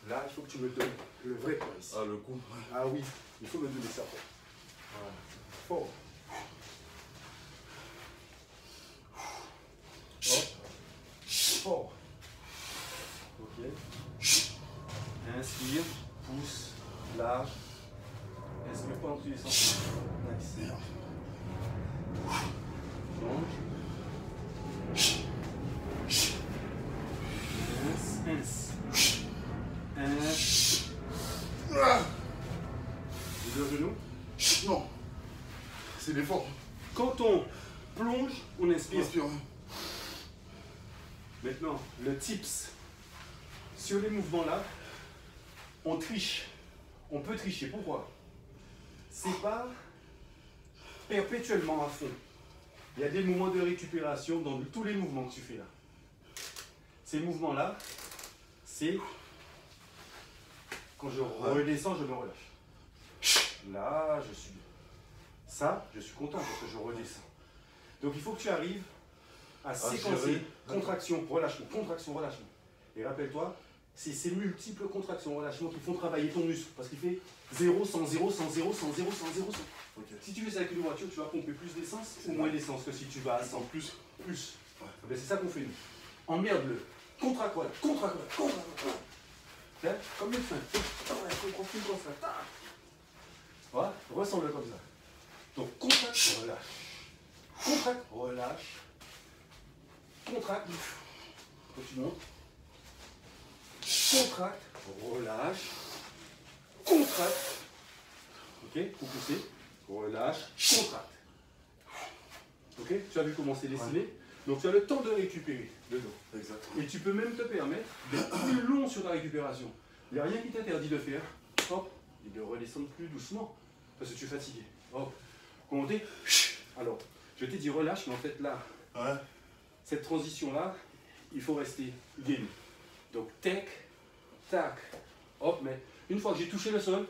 S3: là, il faut que tu me donnes le vrai poids ici.
S2: Ah, le coup. Ouais.
S3: Ah oui, il faut me donner ça. Voilà. Fort. Hop. Fort. Ok. Inspire, pousse, large. Inspire pas dans tous les sens. Nice. Plonge. Les deux genoux.
S2: Non. C'est l'effort.
S3: Quand on plonge, on inspire.
S2: Inspire.
S3: Maintenant, le tips. Sur les mouvements là, on triche. On peut tricher. Pourquoi? C'est pas perpétuellement à fond. Il y a des moments de récupération dans tous les mouvements que tu fais là. Ces mouvements-là, c'est quand je redescends, je me relâche. Là, je suis. Ça, je suis content parce que je redescends. Donc il faut que tu arrives à séquencer contraction, relâchement, contraction, relâchement. Et rappelle-toi, c'est ces multiples contractions, relâchements qui font travailler ton muscle. Parce qu'il fait 0, 100, 0, 100, 0, 100, 0, 100, 0, 100. Okay. Si tu fais ça avec une voiture, tu vas pomper plus d'essence ou moins d'essence que si tu vas à 100. Plus. Ouais. Ben, c'est ça qu'on fait nous. Emmerde-le. Contract, voilà. Contract. Comme une fin. Voilà, ressens-le comme ça. Donc, contract, relâche. Contract, relâche. Contract. Quand tu montes. Contract, relâche. Contract. Ok, pour pousser. Relâche, contract. Ok, tu as vu comment c'est dessiné. Donc tu as le temps de récupérer le dos.
S2: Exactement.
S3: Et tu peux même te permettre d'être plus long sur ta récupération. Il n'y a rien qui t'interdit de faire. Hop, et de redescendre plus doucement. Parce que tu es fatigué. Hop, comptez. Alors, je t'ai dit relâche, mais en fait là, cette transition là, il faut rester gain. Donc, tac, tac, hop, mais une fois que j'ai touché le sol,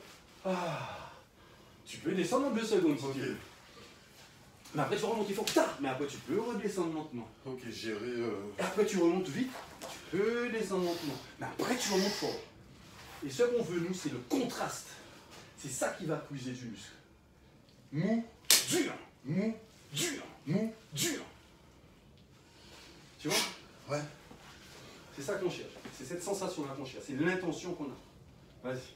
S3: tu peux descendre en 2 secondes si tu veux. Mais après, tu remontes, il faut que ça. Mais après, tu peux redescendre lentement.
S2: Ok, gérer.
S3: Et après, tu remontes vite, tu peux descendre lentement. Mais après, tu remontes fort. Et ce qu'on veut, nous, c'est le contraste. C'est ça qui va puiser du muscle. Mou, dur, mou, dur, mou, dur. Tu vois?
S2: Ouais.
S3: C'est ça qu'on cherche. C'est cette sensation-là qu'on cherche. C'est l'intention qu'on a. Vas-y.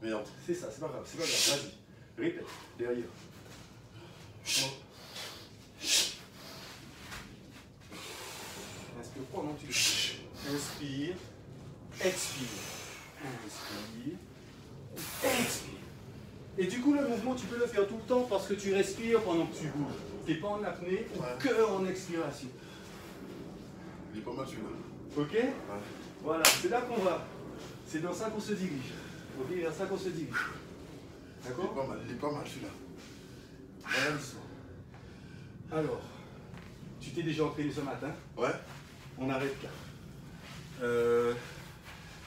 S2: Merde.
S3: C'est ça, c'est pas grave, c'est pas grave. Vas-y. Répète. Derrière. Inspire pendant que tu inspire. Expire. Inspire. Expire. Et du coup, le mouvement, tu peux le faire tout le temps parce que tu respires pendant que tu bouges. Tu n'es pas en apnée ou que en expiration.
S2: Il est pas mal celui-là.
S3: Ok?
S2: Ouais.
S3: Voilà, c'est là qu'on va. C'est dans ça qu'on se dirige. Ok, vers ça qu'on se dirige. D'accord?
S2: Il est pas mal celui-là.
S3: Voilà l'histoire. Alors, tu t'es déjà entraîné ce matin?
S2: Ouais.
S3: On arrête là.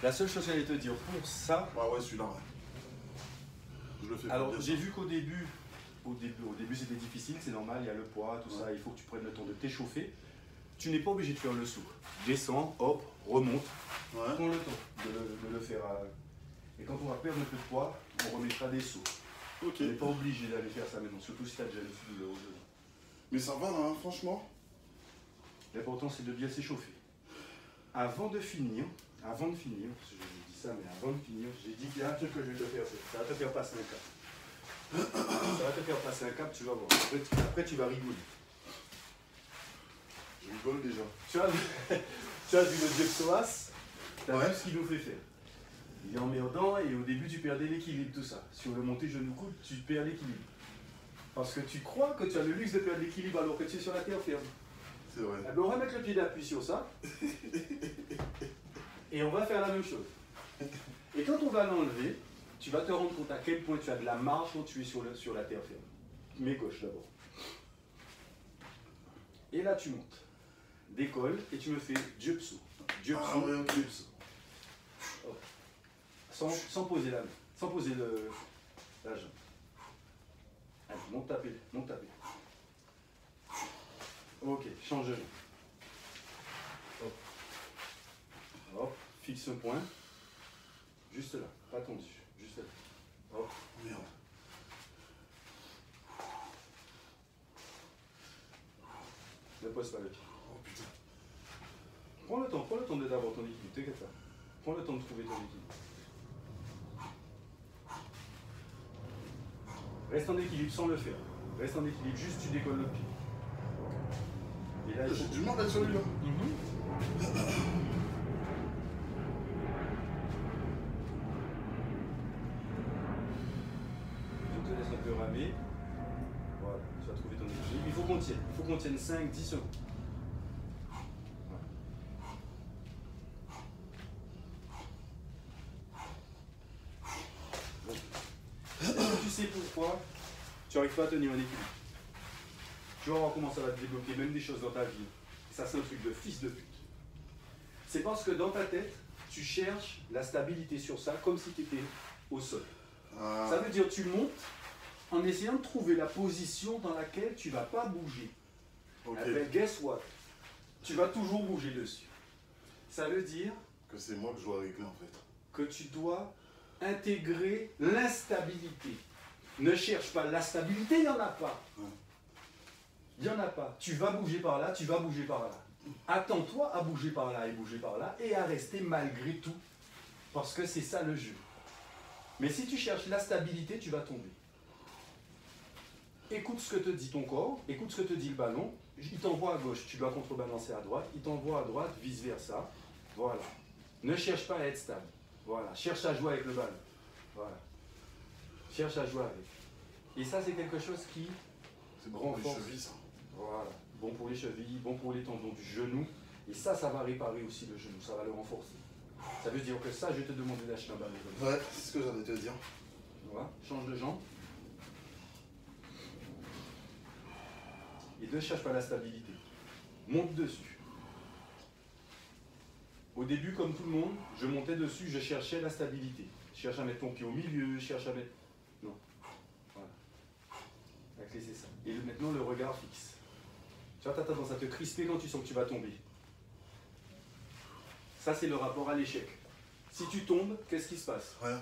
S3: La seule chose que j'allais te dire pour ça.
S2: Ouais, celui-là, ouais. Je le fais.
S3: Alors, j'ai vu qu'au début, c'était difficile, c'est normal, il y a le poids, tout ça, il faut que tu prennes le temps de t'échauffer. Tu n'es pas obligé de faire le saut. Descends, hop, remonte.
S2: Ouais.
S3: Prends le temps de le faire. Et quand on va perdre un peu de poids, on remettra des sauts.
S2: Ok.
S3: Tu n'es pas obligé d'aller faire ça maintenant, surtout si tu as déjà une douleur.
S2: Mais ça va là, hein, franchement.
S3: L'important c'est de bien s'échauffer. Avant de finir, parce que je dis ça, mais avant de finir, j'ai dit qu'il y a un truc que je vais te faire, ça va te faire passer un cap. Ça va te faire passer un cap, tu vas voir. Après tu vas rigoler.
S2: Je rigole déjà.
S3: Tu as vu le dieu Psoas, tu as vu ce qu'il nous fait faire. Il est emmerdant et au début tu perdais l'équilibre, tout ça. Sur le monté genou-coude, tu perds l'équilibre. Parce que tu crois que tu as le luxe de perdre l'équilibre alors que tu es sur la terre ferme.
S2: C'est vrai.
S3: Eh ben, on va mettre le pied d'appui sur ça. Et on va faire la même chose. Et quand on va l'enlever, tu vas te rendre compte à quel point tu as de la marge quand tu es sur la terre ferme. Mets gauche d'abord. Et là tu montes. Décolle et tu me fais Dieu psou. Dieu psou.
S2: Ah ouais, ok.
S3: Dieu psou. Oh. Sans poser la main. Sans poser la jambe. Allez, monte taper. Monte taper. Ok, change de jambe. Hop. Hop. Fixe un point. Juste là. Pas tendu. Juste là. Hop.
S2: Merde.
S3: Ne pose pas le pied.
S2: Oh putain.
S3: Prends le temps d'avoir ton équilibre, t'inquiète pas. Prends le temps de trouver ton équilibre. Reste en équilibre sans le faire. Reste en équilibre, juste tu décolles le pied. Et là,
S2: J'ai du mal avec celui-là.
S3: Je te laisse un peu ramer. Voilà, tu vas trouver ton équilibre. Il faut qu'on tienne. Il faut qu'on tienne 5-10 secondes. Tu sais pourquoi tu n'arrives pas à tenir un équilibre. Tu vas voir comment ça va te débloquer même des choses dans ta vie. Ça, c'est un truc de fils de pute. C'est parce que dans ta tête, tu cherches la stabilité sur ça comme si tu étais au sol.
S2: Ah.
S3: Ça veut dire que tu montes en essayant de trouver la position dans laquelle tu ne vas pas bouger.
S2: Ok.
S3: Après, guess what? Tu vas toujours bouger dessus. Ça veut dire
S2: Que c'est moi que je dois régler en fait.
S3: que tu dois intégrer l'instabilité. Ne cherche pas la stabilité, il n'y en a pas. Il n'y en a pas. Tu vas bouger par là, tu vas bouger par là. Attends-toi à bouger par là et à rester malgré tout. Parce que c'est ça le jeu. Mais si tu cherches la stabilité, tu vas tomber. Écoute ce que te dit ton corps, écoute ce que te dit le ballon. Il t'envoie à gauche, tu dois contrebalancer à droite. Il t'envoie à droite, vice-versa. Voilà. Ne cherche pas à être stable. Voilà. Cherche à jouer avec le ballon. Voilà. Cherche à jouer avec. Et ça, c'est quelque chose qui
S2: C'est bon pour les
S3: renforce.
S2: chevilles ça.
S3: Voilà. Bon pour les chevilles, bon pour les tendons du genou. Et ça va réparer aussi le genou. Ça va le renforcer. Ça veut dire que ça, je vais te demander d'acheter un ballon.
S2: Ouais, c'est ce que j'allais te dire.
S3: Voilà. Change de jambe. Et ne cherche pas la stabilité. Monte dessus. Au début, comme tout le monde, je montais dessus, je cherchais la stabilité. Je cherche à mettre ton pied au milieu, je cherche à mettre... Non. Voilà. La clé, c'est ça. Et maintenant, le regard fixe. Tu vois, tu as tendance à te crisper quand tu sens que tu vas tomber. Ça, c'est le rapport à l'échec. Si tu tombes, qu'est-ce qui se passe?
S2: Ouais.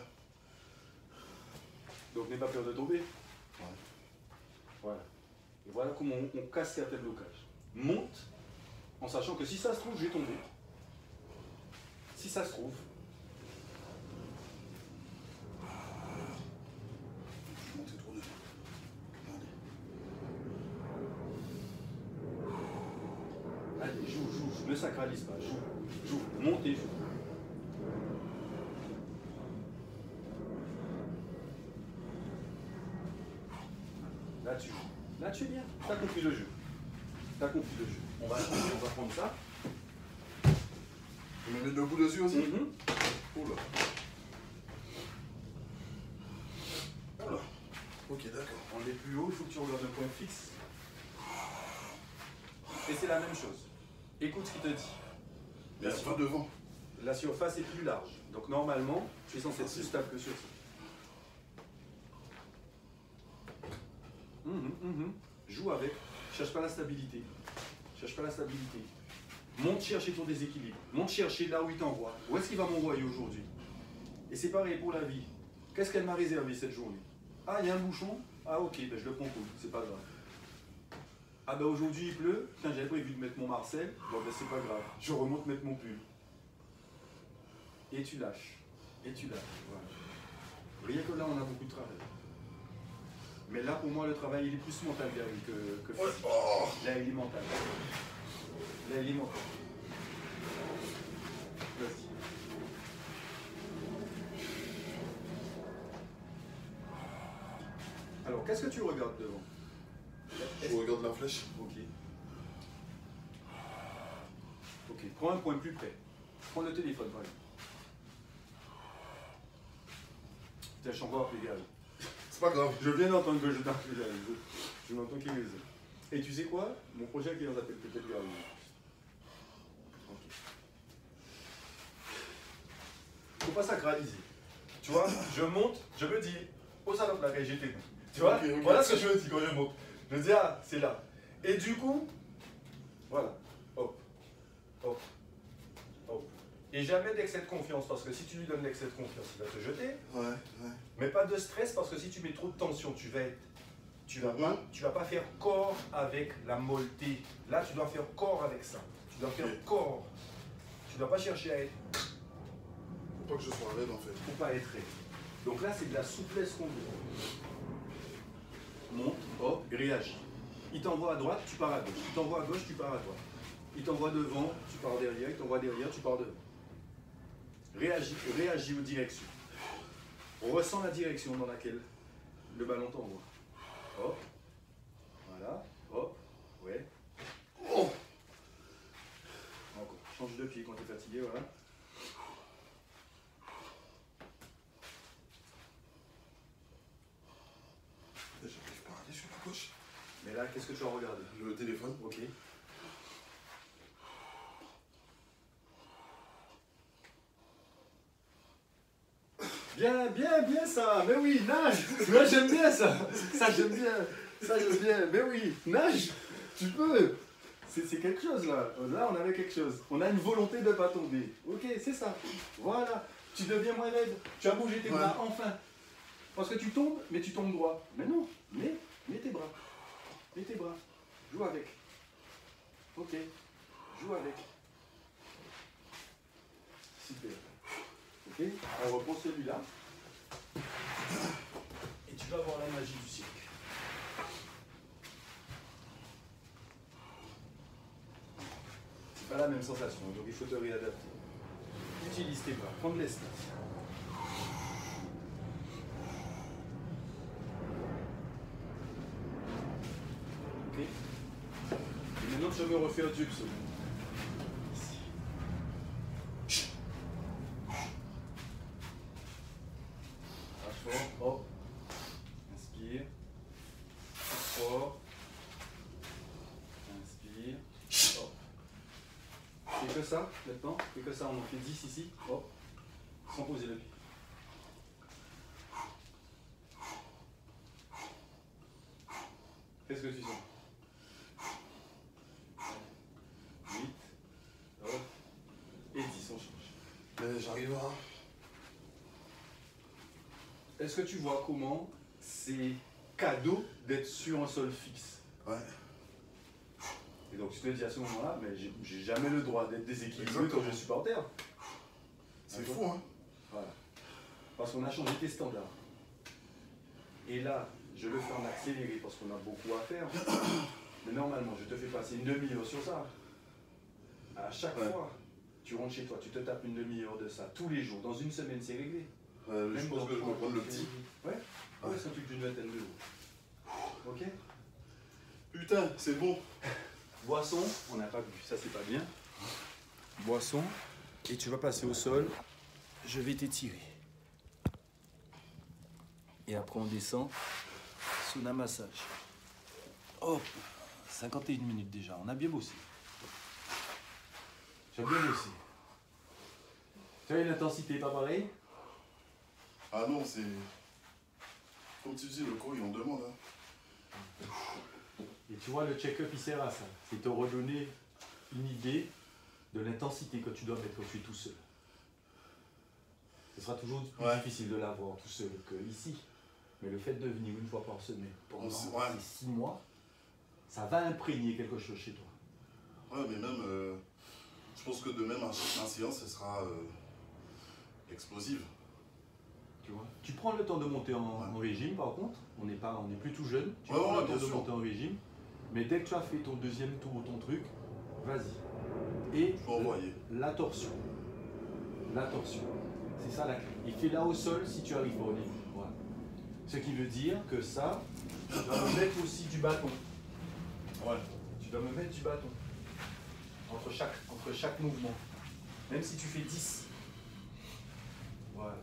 S3: Donc, n'aie pas peur de tomber.
S2: Ouais.
S3: Voilà. Et voilà comment on casse certains blocages. Monte, en sachant que si ça se trouve, je vais tomber. Si ça se trouve.
S2: Je suis monté trop devant.
S3: Allez, joue, ne sacralise pas, joue, monte et joue. Là tu joues. Là tu es bien, t'as compris le jeu. T'as compris le jeu. On va prendre ça.
S2: Tu me mets debout dessus aussi? Oula. Voilà. Ok, d'accord.
S3: On est plus haut, il faut que tu regardes le point fixe. Et c'est la même chose. Écoute ce qu'il te dit.
S2: Mais c'est pas devant.
S3: La surface est plus large. Donc normalement, tu es censé être plus stable que sur ça. Joue avec. Cherche pas la stabilité. Cherche pas la stabilité. Monte chercher ton déséquilibre. Monte chercher là où il t'envoie. Où est-ce qu'il va m'envoyer aujourd'hui? Et c'est pareil pour la vie. Qu'est-ce qu'elle m'a réservé cette journée? Ah, il y a un bouchon? Ah ok, ben je le prends cool, c'est pas grave. Ah ben aujourd'hui il pleut, putain j'avais prévu de mettre mon Marcel, bon ben c'est pas grave, je remonte mettre mon pull. Et tu lâches, voilà. Rien que là on a beaucoup de travail. Mais là pour moi le travail il est plus mental que physique. Là il est mental. Là il est mental. Vas-y. Alors qu'est-ce que tu regardes devant?
S2: Je regarde la flèche.
S3: Ok. Ok, prends un point plus près. Prends le téléphone, par exemple. Putain, je suis encore appelé Gary.
S2: C'est pas grave.
S3: Je viens d'entendre que je t'appelle Gary. Je m'entends qu'il est. Et tu sais quoi? Mon projet qui s'appelle peut-être Gary. Ok. Faut pas sacraliser. Tu vois, je monte, je me dis, oh salope là, j'étais bon. Tu vois,
S2: Okay.
S3: Voilà ce que je me dis quand je monte. Je me dis, ah, c'est là. Et du coup, voilà, hop, hop, hop. Et jamais d'excès de confiance, parce que si tu lui donnes l'excès de confiance, il va te jeter.
S2: Ouais.
S3: Mais pas de stress, parce que si tu mets trop de tension, tu vas pas faire corps avec la molleté. Là, tu dois faire corps avec ça. Tu dois faire corps. Tu dois pas chercher à être.
S2: Faut pas que je sois raide en fait.
S3: Faut pas être raide. Donc là, c'est de la souplesse qu'on veut. Monte, hop, et réagis. Il t'envoie à droite, tu pars à gauche. Il t'envoie à gauche, tu pars à droite. Il t'envoie devant, tu pars derrière. Il t'envoie derrière, tu pars devant. Réagis aux directions. On ressent la direction dans laquelle le ballon t'envoie. Hop. Voilà. Hop. Ouais.
S2: Oh.
S3: Encore. Change de pied quand tu es fatigué, voilà.
S2: J'arrive pas à aller sur la gauche.
S3: Mais là, qu'est-ce que tu as regardé?
S2: Le téléphone.
S3: Ok. Bien ça. Mais oui, nage. Moi j'aime bien ça. Ça j'aime bien. Mais oui, nage. Tu peux. C'est quelque chose là. Là on avait quelque chose. On a une volonté de ne pas tomber. Ok, c'est ça. Voilà. Tu deviens moins raide. Tu as bougé tes bras enfin. Parce que tu tombes, mais tu tombes droit. Mais non. Mets tes bras. Mets tes bras. Joue avec. Ok. Joue avec. Super. Ok. On reprend celui-là. Et tu vas voir la magie du cirque. C'est pas la même sensation, donc il faut te réadapter. Utilise tes bras. Prends de l'espace. Ok. Et maintenant je me refais au tube. Hop. Inspire. Fort. Inspire. Hop. C'est que ça maintenant, fais que ça, on en fait 10 ici, hop, sans poser le pied. Qu'est-ce que tu sens? 8, hop, et 10, on change.
S2: Mais j'arrive à...
S3: Est-ce que tu vois comment c'est cadeau d'être sur un sol fixe?
S2: Ouais.
S3: Et donc tu te dis à ce moment-là, mais j'ai jamais le droit d'être déséquilibré quand je suis par terre.
S2: C'est fou, hein?
S3: Voilà. Parce qu'on a changé tes standards. Et là, je le fais en accéléré parce qu'on a beaucoup à faire. Mais normalement, je te fais passer une demi-heure sur ça. À chaque fois, tu rentres chez toi, tu te tapes une demi-heure de ça tous les jours. Dans une semaine, c'est réglé.
S2: Je pense que je vais prendre le petit.
S3: Ouais. Ouais, c'est un truc d'une vingtaine d'euros. Ok.
S2: Putain, c'est bon.
S3: Boisson, on n'a pas vu, ça c'est pas bien. Boisson, et tu vas passer au sol. Je vais t'étirer. Et après on descend. Sauna massage. Hop, 51 minutes déjà, on a bien bossé. J'ai bien bossé. Tu vois l'intensité pas pareil?
S2: Ah non, c'est... Comme tu dis, le corps, il en demande. Hein.
S3: Et tu vois, le check-up, il sert à ça. C'est te redonner une idée de l'intensité que tu dois mettre quand tu es tout seul. Ce sera toujours plus difficile de l'avoir tout seul qu'ici. Mais le fait de venir une fois par semaine pendant ces 6 mois, ça va imprégner quelque chose chez toi.
S2: Ouais, mais même, je pense que de même, ma séance, ce sera explosive.
S3: Tu vois. Tu prends le temps de monter en régime, par contre. On n'est plus tout jeune. Tu
S2: Ouais,
S3: prends le temps
S2: bien
S3: de
S2: sûr.
S3: monter en régime. Mais dès que tu as fait ton deuxième tour, ton truc, vas-y. Et
S2: Faut envoyer.
S3: la torsion. La torsion. C'est ça la clé. Et fais-la au sol si tu arrives pas au début. Voilà. Ce qui veut dire que ça, tu dois me mettre aussi du bâton.
S2: Ouais.
S3: Tu dois me mettre du bâton. Entre chaque mouvement. Même si tu fais 10. Voilà.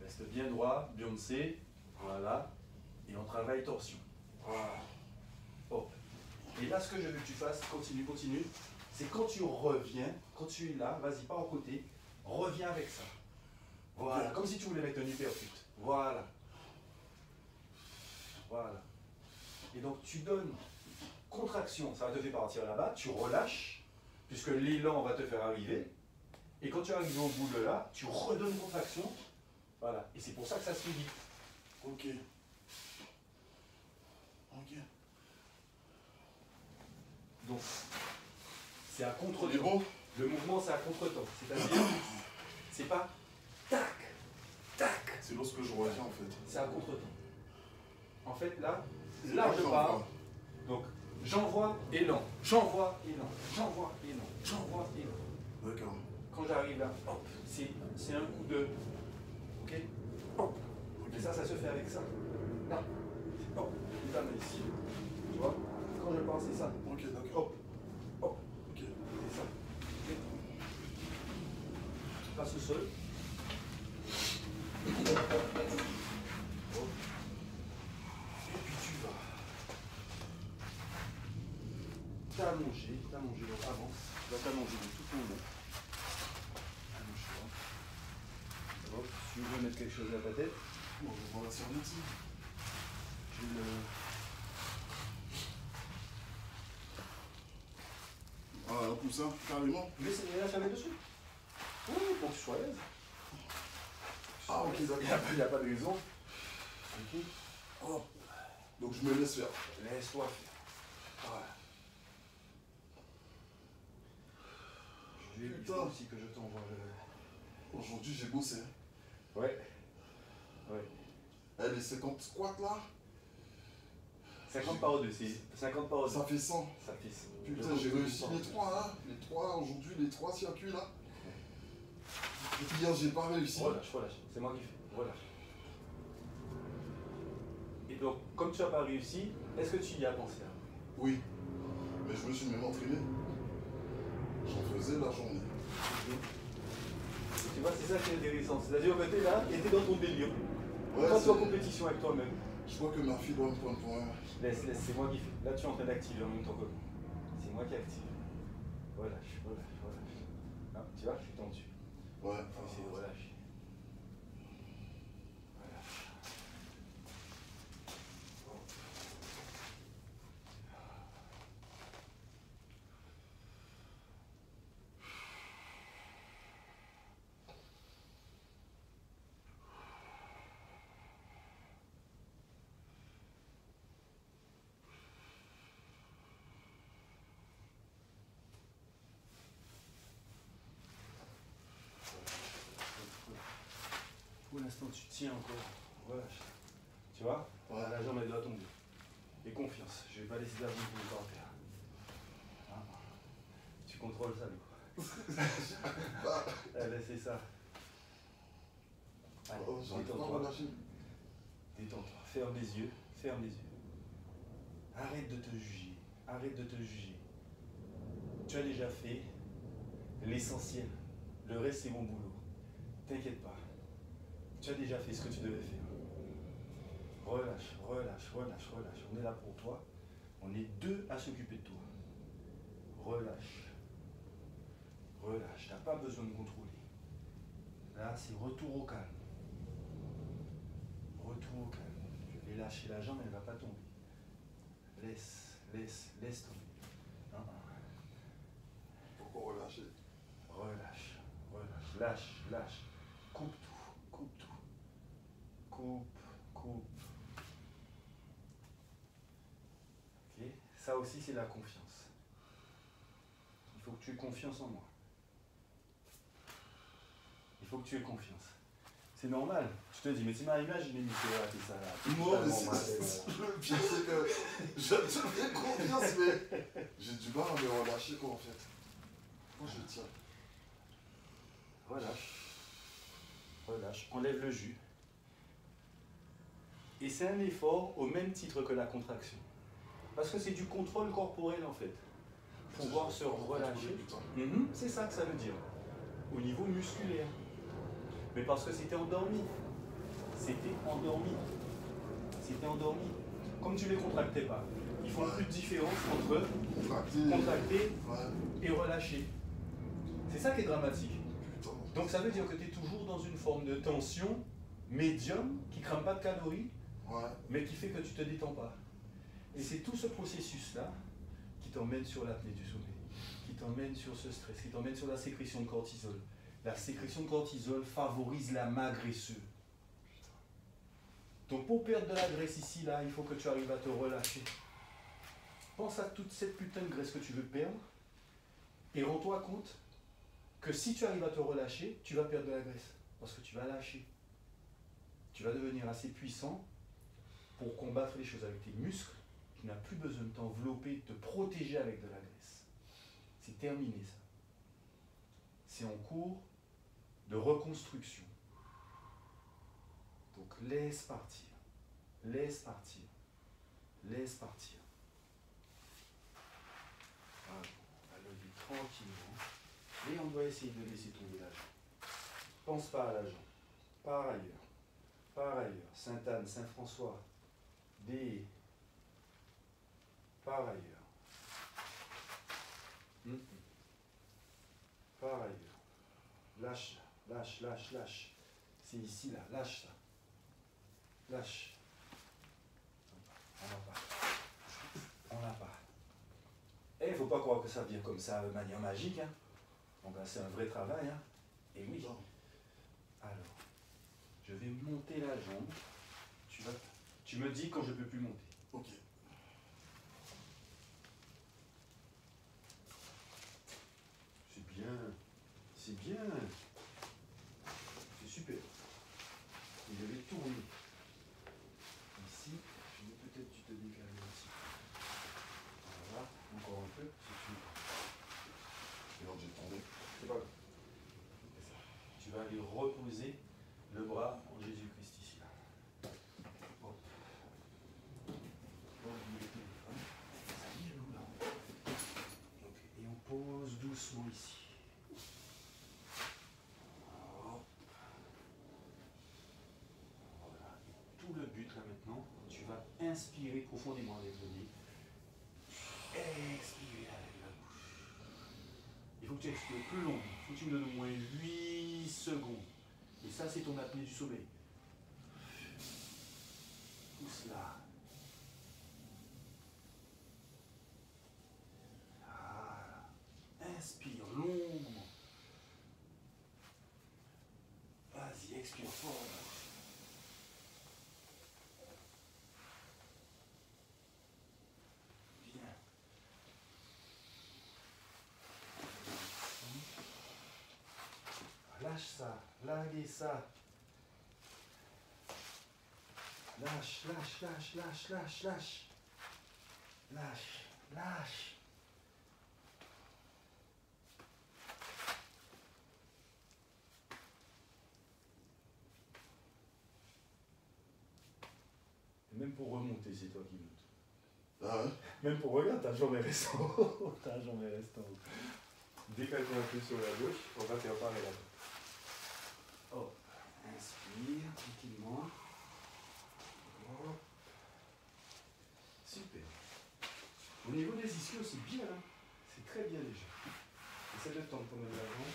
S3: Reste bien droit, Beyoncé. Voilà. Et on travaille torsion. Voilà. Hop. Et là, ce que je veux que tu fasses, continue, c'est quand tu reviens, quand tu es là, vas-y, pas en côté, reviens avec ça. Voilà. Comme si tu voulais mettre un uppercut. Voilà. Voilà. Et donc, tu donnes contraction, ça va te faire partir là-bas, tu relâches, puisque l'élan va te faire arriver. Et quand tu arrives au bout de là, tu redonnes contraction. Voilà. Et c'est pour ça que ça se fait vite.
S2: Ok. Ok.
S3: Donc, c'est à contre-temps.
S2: Il est bon?
S3: Le mouvement, c'est à contre-temps. C'est-à-dire, c'est pas tac, tac.
S2: C'est lorsque je reviens, en fait.
S3: C'est à contre-temps. En fait, là je pars. Donc, j'envoie, élan, j'envoie, élan, j'envoie, élan, j'envoie, élan.
S2: D'accord.
S3: Quand j'arrive là, hop, c'est un coup de... Ok? Hop. Et ça se fait avec ça. Là. Hop. Et là, ici. Tu vois? Quand je pars, c'est ça.
S2: Ok, d'accord.
S3: Hop. Hop.
S2: Ok.
S3: C'est ça. Ok. Tu passes au sol. Hop. Et puis tu vas. T'allonger, donc avance. Tu vas t'allonger de tout ton long. Hop, si tu veux mettre quelque chose à ta tête,
S2: Bon, on va voir la serviette.
S3: j'ai le...
S2: Ah, un coussin, carrément.
S3: Mais c'est là, ça met dessus. Oui, pour que tu sois à l'aise.
S2: Ah, ok, d'accord.
S3: Il n'y a pas de raison. Ok. Hop.
S2: Donc je me laisse faire.
S3: Laisse-toi faire. Voilà. Je vais
S2: Putain.
S3: aussi que je t'envoie le...
S2: Aujourd'hui, j'ai bossé.
S3: Ouais. Ouais.
S2: Eh, les 50 squats là,
S3: 50 par 2, c'est 50 par 2.
S2: ça fait 100.
S3: Ça fait 100.
S2: Putain, j'ai réussi les 3 là. Les 3 aujourd'hui, les 3 circuits là. Hier, j'ai pas réussi.
S3: Relâche. C'est moi qui fais. Relâche. Et donc, comme tu n'as pas réussi, est-ce que tu y as pensé?
S2: Oui. Mais je me suis même entraîné. J'en faisais la journée.
S3: Tu vois, c'est ça qui est intéressant. C'est-à-dire que tu es là et tu es dans ton délire.
S2: Ouais,
S3: Quand tu es en
S2: c'est-
S3: compétition avec toi-même,
S2: Je crois que ma fille doit me prendre pour un.
S3: laisse, c'est moi qui fais. Là, tu es en train d'activer en même temps que moi. C'est moi qui active. relâche, relâche, relâche. Ah, tu vois, je suis tendu.
S2: Ouais.
S3: Il faut essayer de relâcher. Relâche. Pour l'instant, tu tiens encore. Relâche. Tu vois?
S2: Ouais.
S3: La jambe, elle doit tomber. Et confiance. Je vais pas laisser la jambe tomber par terre. Hein? Tu contrôles ça, Allez, c'est ça. Allez,
S2: Oh, j'arrive pas à
S3: détends-toi.
S2: relâcher.
S3: Détends-toi. Ferme les yeux. Ferme les yeux. Arrête de te juger. Arrête de te juger. Tu as déjà fait l'essentiel. Le reste, c'est mon boulot. T'inquiète pas. Tu as déjà fait ce que tu devais faire. Relâche, relâche, relâche, relâche. On est là pour toi. On est deux à s'occuper de toi. Relâche. Relâche. Tu n'as pas besoin de contrôler. Là, c'est retour au calme. Retour au calme. Je vais lâcher la jambe, elle ne va pas tomber. Laisse, laisse, laisse tomber.
S2: Pourquoi relâcher?
S3: Relâche, relâche, lâche, lâche. Coupe tout, coupe tout. Coupe, coupe. Ok? Ça aussi, c'est la confiance. Il faut que tu aies confiance en moi. Il faut que tu aies confiance. C'est normal. Tu te dis, mais tu m'as imaginé Nicolas rater ça là.
S2: Moi, mais le pire, c'est que je te fais confiance, mais j'ai du mal à me relâcher, quoi, en fait. Moi, je tiens.
S3: Relâche. Relâche. Enlève le jus. Et c'est un effort au même titre que la contraction. Parce que c'est du contrôle corporel en fait. Pouvoir se relâcher. C'est ça que ça veut dire. Au niveau musculaire. Mais parce que c'était endormi. C'était endormi. C'était endormi. Comme tu ne les contractais pas. Ils font plus de différence entre contracter et relâcher. C'est ça qui est dramatique. Donc ça veut dire que tu es toujours dans une forme de tension médium qui ne crame pas de calories, mais qui fait que tu ne te détends pas. Et c'est tout ce processus-là qui t'emmène sur l'apnée du sommeil, qui t'emmène sur ce stress, qui t'emmène sur la sécrétion de cortisol. La sécrétion de cortisol favorise la main graisseuse. Donc pour perdre de la graisse ici, là, il faut que tu arrives à te relâcher. Pense à toute cette putain de graisse que tu veux perdre et rends-toi compte que si tu arrives à te relâcher, tu vas perdre de la graisse. Parce que tu vas lâcher. Tu vas devenir assez puissant pour combattre les choses avec tes muscles. Tu n'as plus besoin de t'envelopper, de te protéger avec de la graisse. C'est terminé ça. C'est en cours de reconstruction. Donc laisse partir. Laisse partir. Laisse partir. Voilà. On va lever tranquillement. Et on doit essayer de laisser tomber la jambe. Pense pas à la jambe. Par ailleurs. Par ailleurs. Sainte-Anne, Saint-François. Des. Par ailleurs. Par ailleurs. Lâche, lâche, lâche, lâche. C'est ici, là. Lâche ça. Lâche. On n'a pas. On n'a pas. Et il ne faut pas croire que ça vient comme ça de manière magique. Hein. Donc c'est un vrai travail. Hein. Et oui. Alors, je vais monter la jambe. Tu me dis quand je ne peux plus monter.
S2: Ok.
S3: C'est bien. C'est bien. C'est super. Et je vais tourner. Ici, je vais peut-être tu te décaler aussi. Voilà, encore un peu si tu veux.
S2: Et donc j'ai tombé.
S3: C'est pas grave. C'est ça. Tu vas aller reposer le bras en Jésus-Christ ici. Là. Hop. Ok. Et on pose doucement ici. Hop. Voilà. Et tout le but là maintenant, tu vas inspirer profondément avec le nez. Expirer avec la bouche. faut que tu expires plus long. Il faut que tu me donnes au moins 8 secondes. Et ça, c'est ton apnée du sommeil. Pousse là. Voilà. Inspire longuement. Vas-y, expire fort. Bien. Lâche ça, larguez ça. Lâche, lâche, lâche, lâche, lâche, lâche. Lâche, lâche. Et même pour remonter, c'est toi qui montes.
S2: Ah ouais?
S3: Même pour regarder, ta jambe reste en haut. Ta jambe reste en haut. Décale-toi un peu sur la gauche, on va faire pareil là. Oh, inspire tranquillement. Oh. Super. Au niveau des ischios, c'est bien, hein. C'est très bien déjà. Essaie de tendre quand même l'avant.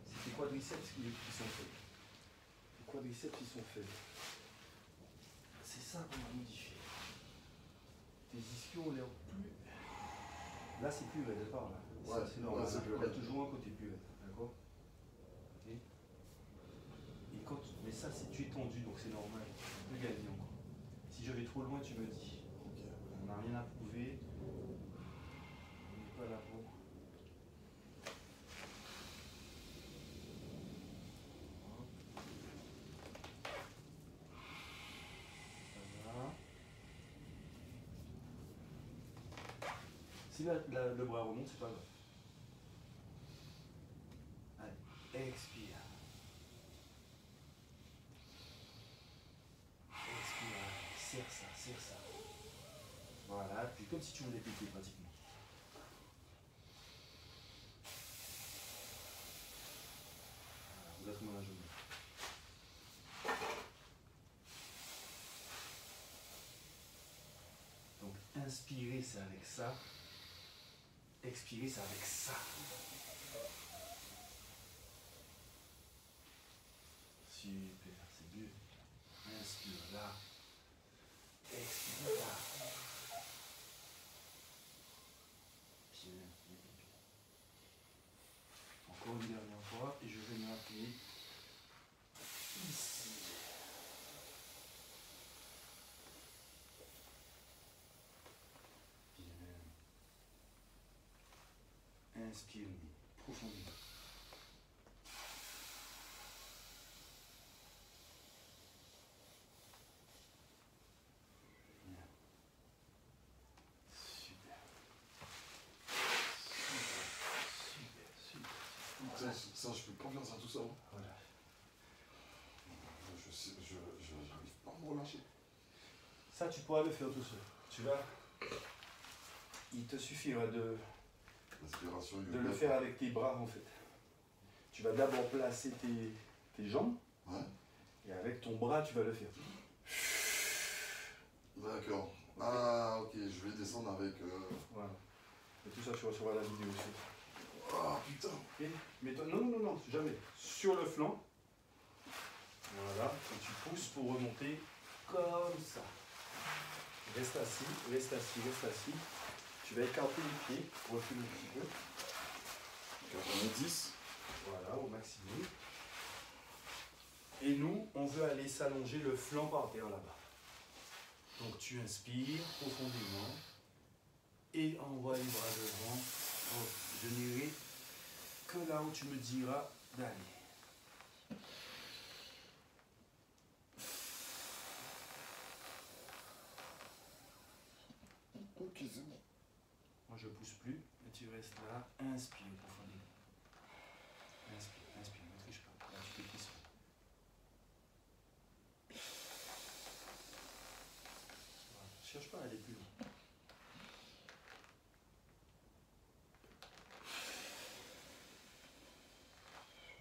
S3: C'est tes quadriceps qui sont faits. Les quadriceps qui sont faits. C'est ça qu'on va modifier. Tes ischios ont l'air plus. Là, c'est plus raide, par là.
S2: Ouais,
S3: c'est normal.
S2: c'est plus
S3: Il y a
S2: raide.
S3: toujours un côté plus raide. D'accord? Ok. Et quand. Mais ça, c'est tu es tendu, donc c'est normal. Tu peux gagner encore. Si je vais trop loin, tu me dis.
S2: Ok.
S3: On n'a rien à prouver. On n'est pas là pour. Ça va. Si le bras remonte, c'est pas grave. Allez, expire. Expire. Serre ça, serre ça. Voilà, puis comme si tu voulais péter pratiquement. Voilà, ouvre-moi la journée. Donc inspirer c'est avec ça. Expirer c'est avec ça. Super, c'est mieux. Inspire là. Expire là. Bien, bien, bien. Encore une dernière fois et je vais m'appuyer ici. Bien. Inspire profondément. Bien. Super. Super.
S2: Ça, je fais confiance à tout ça.
S3: Voilà.
S2: J'arrive pas à me relâcher.
S3: Ça, tu pourras le faire tout seul. Tu vas. Il te suffira de
S2: L'inspiration,
S3: le faire avec tes bras en fait. Tu vas d'abord placer tes jambes.
S2: Ouais.
S3: Et avec ton bras, tu vas le faire.
S2: D'accord. Ah, ok, je vais descendre avec.
S3: Voilà. Et tout ça, tu recevras la vidéo aussi.
S2: Ah, putain.
S3: Et mets-toi. Non, jamais. Sur le flanc. Voilà. Et tu pousses pour remonter comme ça. Reste assis, reste assis, reste assis. Tu vas écarter les pieds, reculer un petit peu.
S2: 90.
S3: Voilà, au maximum. Et nous, on veut aller s'allonger le flanc par terre là-bas. Donc tu inspires profondément et envoie les bras devant. Donc, je n'irai que là où tu me diras d'aller.
S2: Ok, c'est bon.
S3: Moi je pousse plus, et tu restes là, inspire profondément. Inspire, inspire, ne triche pas. Là tu te pisses. Voilà. Cherche pas à aller plus loin.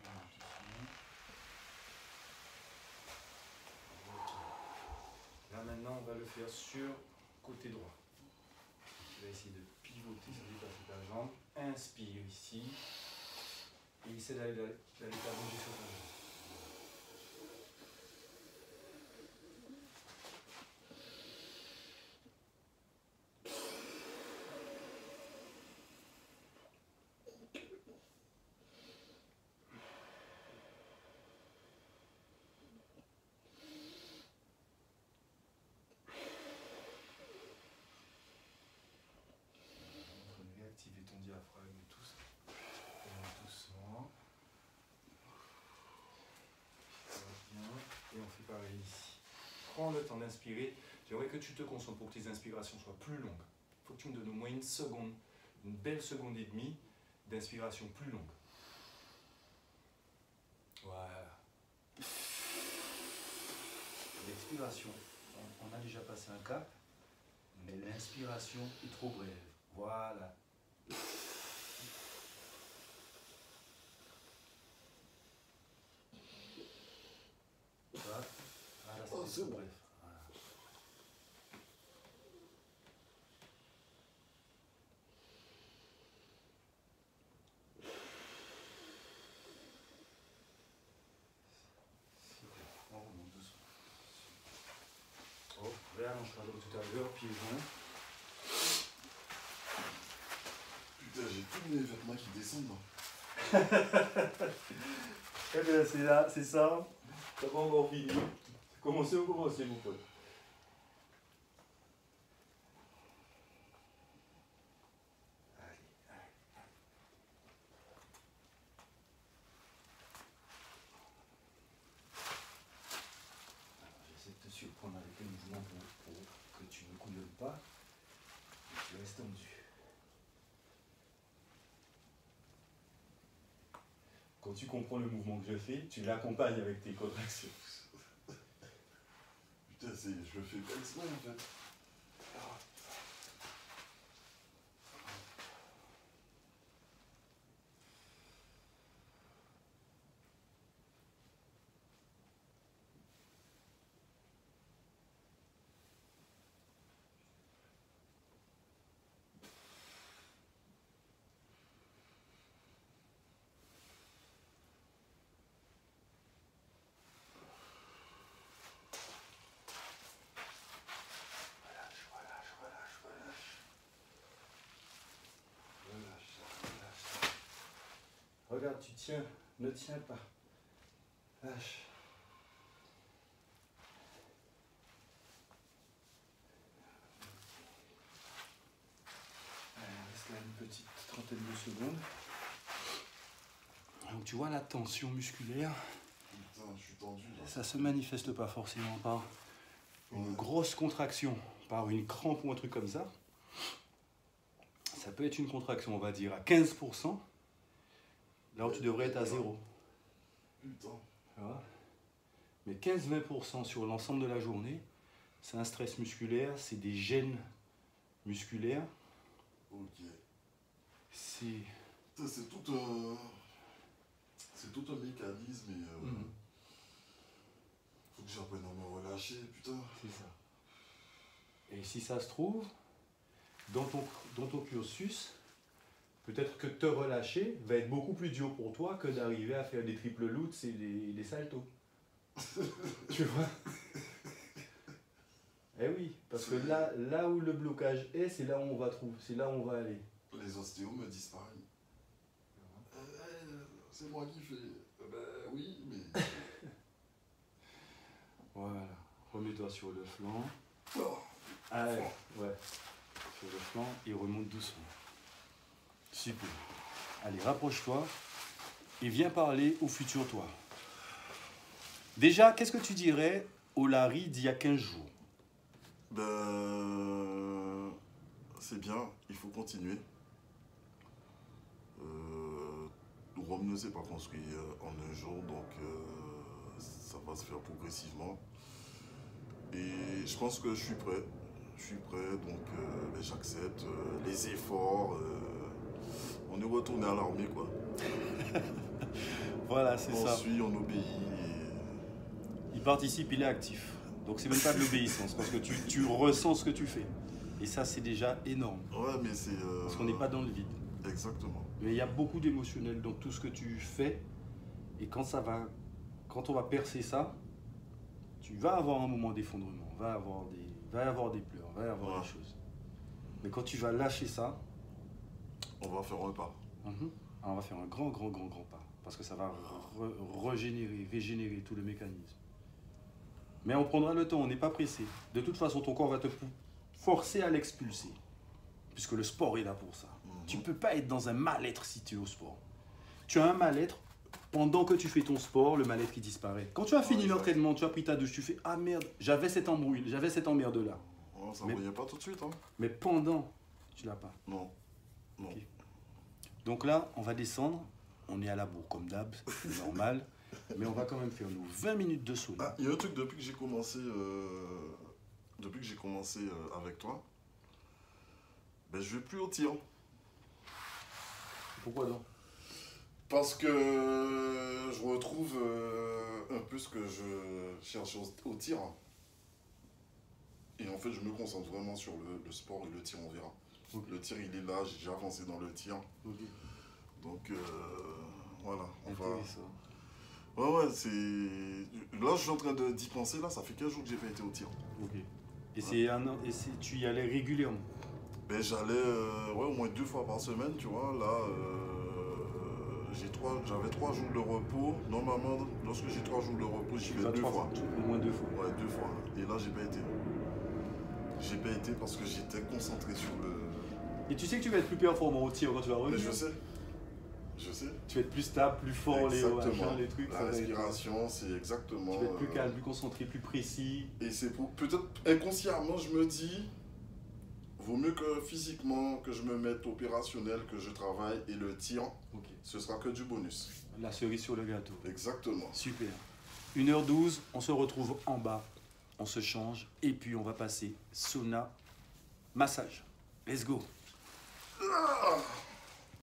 S3: Voilà, doucement. Ok. Là maintenant on va le faire sur côté droit. Tu vas essayer de pivoter sans dépasser ta jambe. Inspire ici. Et essaie d'aller t'allonger sur ta jambe. Activer ton diaphragme doucement. Bien. Et on fait pareil ici. Prends le temps d'inspirer. J'aimerais que tu te concentres pour que tes inspirations soient plus longues. Il faut que tu me donnes au moins une seconde, une belle seconde et demie d'inspiration plus longue. Voilà. L'expiration, on a déjà passé un cap, mais l'inspiration est trop brève. Voilà. Voilà, c'est trop bref. Voilà. On remonte doucement. Oh, réallonge-toi comme tout à l'heure, pieds joints.
S2: Putain, j'ai tous mes vêtements qui descendent là.
S3: Eh bien, c'est là, c'est ça. T'as pas encore fini. Commencez ou commencez, mon pote. Allez. Alors, j'essaie de te surprendre avec les mouvements pour que tu ne couillonnes pas et que tu restes tendu. Quand tu comprends le mouvement que je fais, tu l'accompagnes avec tes contractions.
S2: Putain, je le fais pas exprès en fait.
S3: Regarde, tu tiens, ne tiens pas. Lâche. Allez, reste là une petite trentaine de secondes. Donc tu vois la tension musculaire.
S2: Putain, je suis tendu là.
S3: Ça se manifeste pas forcément par une grosse contraction, par une crampe ou un truc comme ça. Ça peut être une contraction, on va dire, à 15%. Là où tu devrais être à 0.
S2: Putain.
S3: Mais 15-20% sur l'ensemble de la journée, c'est un stress musculaire, c'est des gènes musculaires.
S2: Ok.
S3: C'est
S2: tout un mécanisme et faut que j'apprenne à me relâcher, putain.
S3: C'est ça. Et si ça se trouve, dans ton cursus, peut-être que te relâcher va être beaucoup plus dur pour toi que d'arriver à faire des triple lutz et des saltos. Tu vois? Eh oui, parce que là où le blocage est, c'est là où on va trouver, c'est là où on va aller.
S2: Les ostéos me disent pareil. C'est moi qui fais. Ben oui, mais.
S3: Voilà. Remets-toi sur le flanc.
S2: Oh.
S3: Allez, ouais. Sur le flanc et remonte doucement. Super. Allez, rapproche-toi et viens parler au futur toi. Déjà, qu'est-ce que tu dirais au Larry d'il y a 15 jours?
S2: Ben. C'est bien, il faut continuer. Rome ne s'est pas construit en un jour, donc ça va se faire progressivement. Et je pense que je suis prêt. Je suis prêt, donc j'accepte les efforts. On est retourné à l'armée, quoi.
S3: Voilà, c'est ça.
S2: On suit, on obéit.
S3: Il participe, il est actif. Donc c'est même pas de l'obéissance, parce que tu ressens ce que tu fais. Et ça, c'est déjà énorme.
S2: Ouais, mais c'est...
S3: Parce qu'on n'est pas dans le vide.
S2: Exactement.
S3: Mais il y a beaucoup d'émotionnel dans tout ce que tu fais. Et quand on va percer ça, tu vas avoir un moment d'effondrement, va y avoir des pleurs, va y avoir des choses. Mais quand tu vas lâcher ça,
S2: on va faire un pas.
S3: Alors on va faire un grand pas. Parce que ça va régénérer tout le mécanisme. Mais on prendra le temps, on n'est pas pressé. De toute façon, ton corps va te forcer à l'expulser. Puisque le sport est là pour ça. Tu ne peux pas être dans un mal-être si tu es au sport. Tu as un mal-être, pendant que tu fais ton sport, le mal-être qui disparaît. Quand tu as fini l'entraînement, tu as pris ta douche, tu fais « Ah merde, j'avais cette embrouille, j'avais cette emmerde là. »
S2: Ça ne voyait pas tout de suite. Hein.
S3: Mais pendant, tu l'as pas.
S2: Non.
S3: Okay. Donc là, on va descendre. On est à la bourre comme d'hab, c'est normal. Mais on va quand même faire nos 20 minutes de sauna.
S2: Ah, il y a un truc depuis que j'ai commencé, avec toi, ben, je vais plus au tir.
S3: Pourquoi donc?
S2: Parce que je retrouve un peu ce que je cherche au tir. Et en fait, je me concentre vraiment sur le sport et le tir, on verra. Okay. Le tir, il est là, j'ai déjà avancé dans le tir. Okay. Donc, voilà, on va... Ouais, c'est... Là, je suis en train d'y penser, là, ça fait 15 jours que j'ai pas été au tir. Ok.
S3: Et tu y allais régulièrement?
S2: Ben, j'allais au moins 2 fois par semaine, tu vois. Là, j'avais 3 jours de repos. Normalement, lorsque j'ai 3 jours de repos, j'y vais 2 fois.
S3: Au moins 2 fois?
S2: Ouais, 2 fois. Et là, j'ai pas été. J'ai pas été parce que j'étais concentré sur le...
S3: Et tu sais que tu vas être plus performant au tir quand tu vas revenir?
S2: Je sais. Je sais.
S3: Tu vas être plus stable, plus fort, les trucs.
S2: La respiration, c'est exactement...
S3: Tu vas être plus calme, plus concentré, plus précis.
S2: Et c'est pour... Peut-être inconsciemment, je me dis... Vaut mieux que physiquement, que je me mette opérationnel, que je travaille et le tir, ce sera que du bonus.
S3: La cerise sur le gâteau.
S2: Exactement.
S3: Super. 1h12, on se retrouve en bas, on se change et puis on va passer sauna, massage. Let's go.
S2: Ah.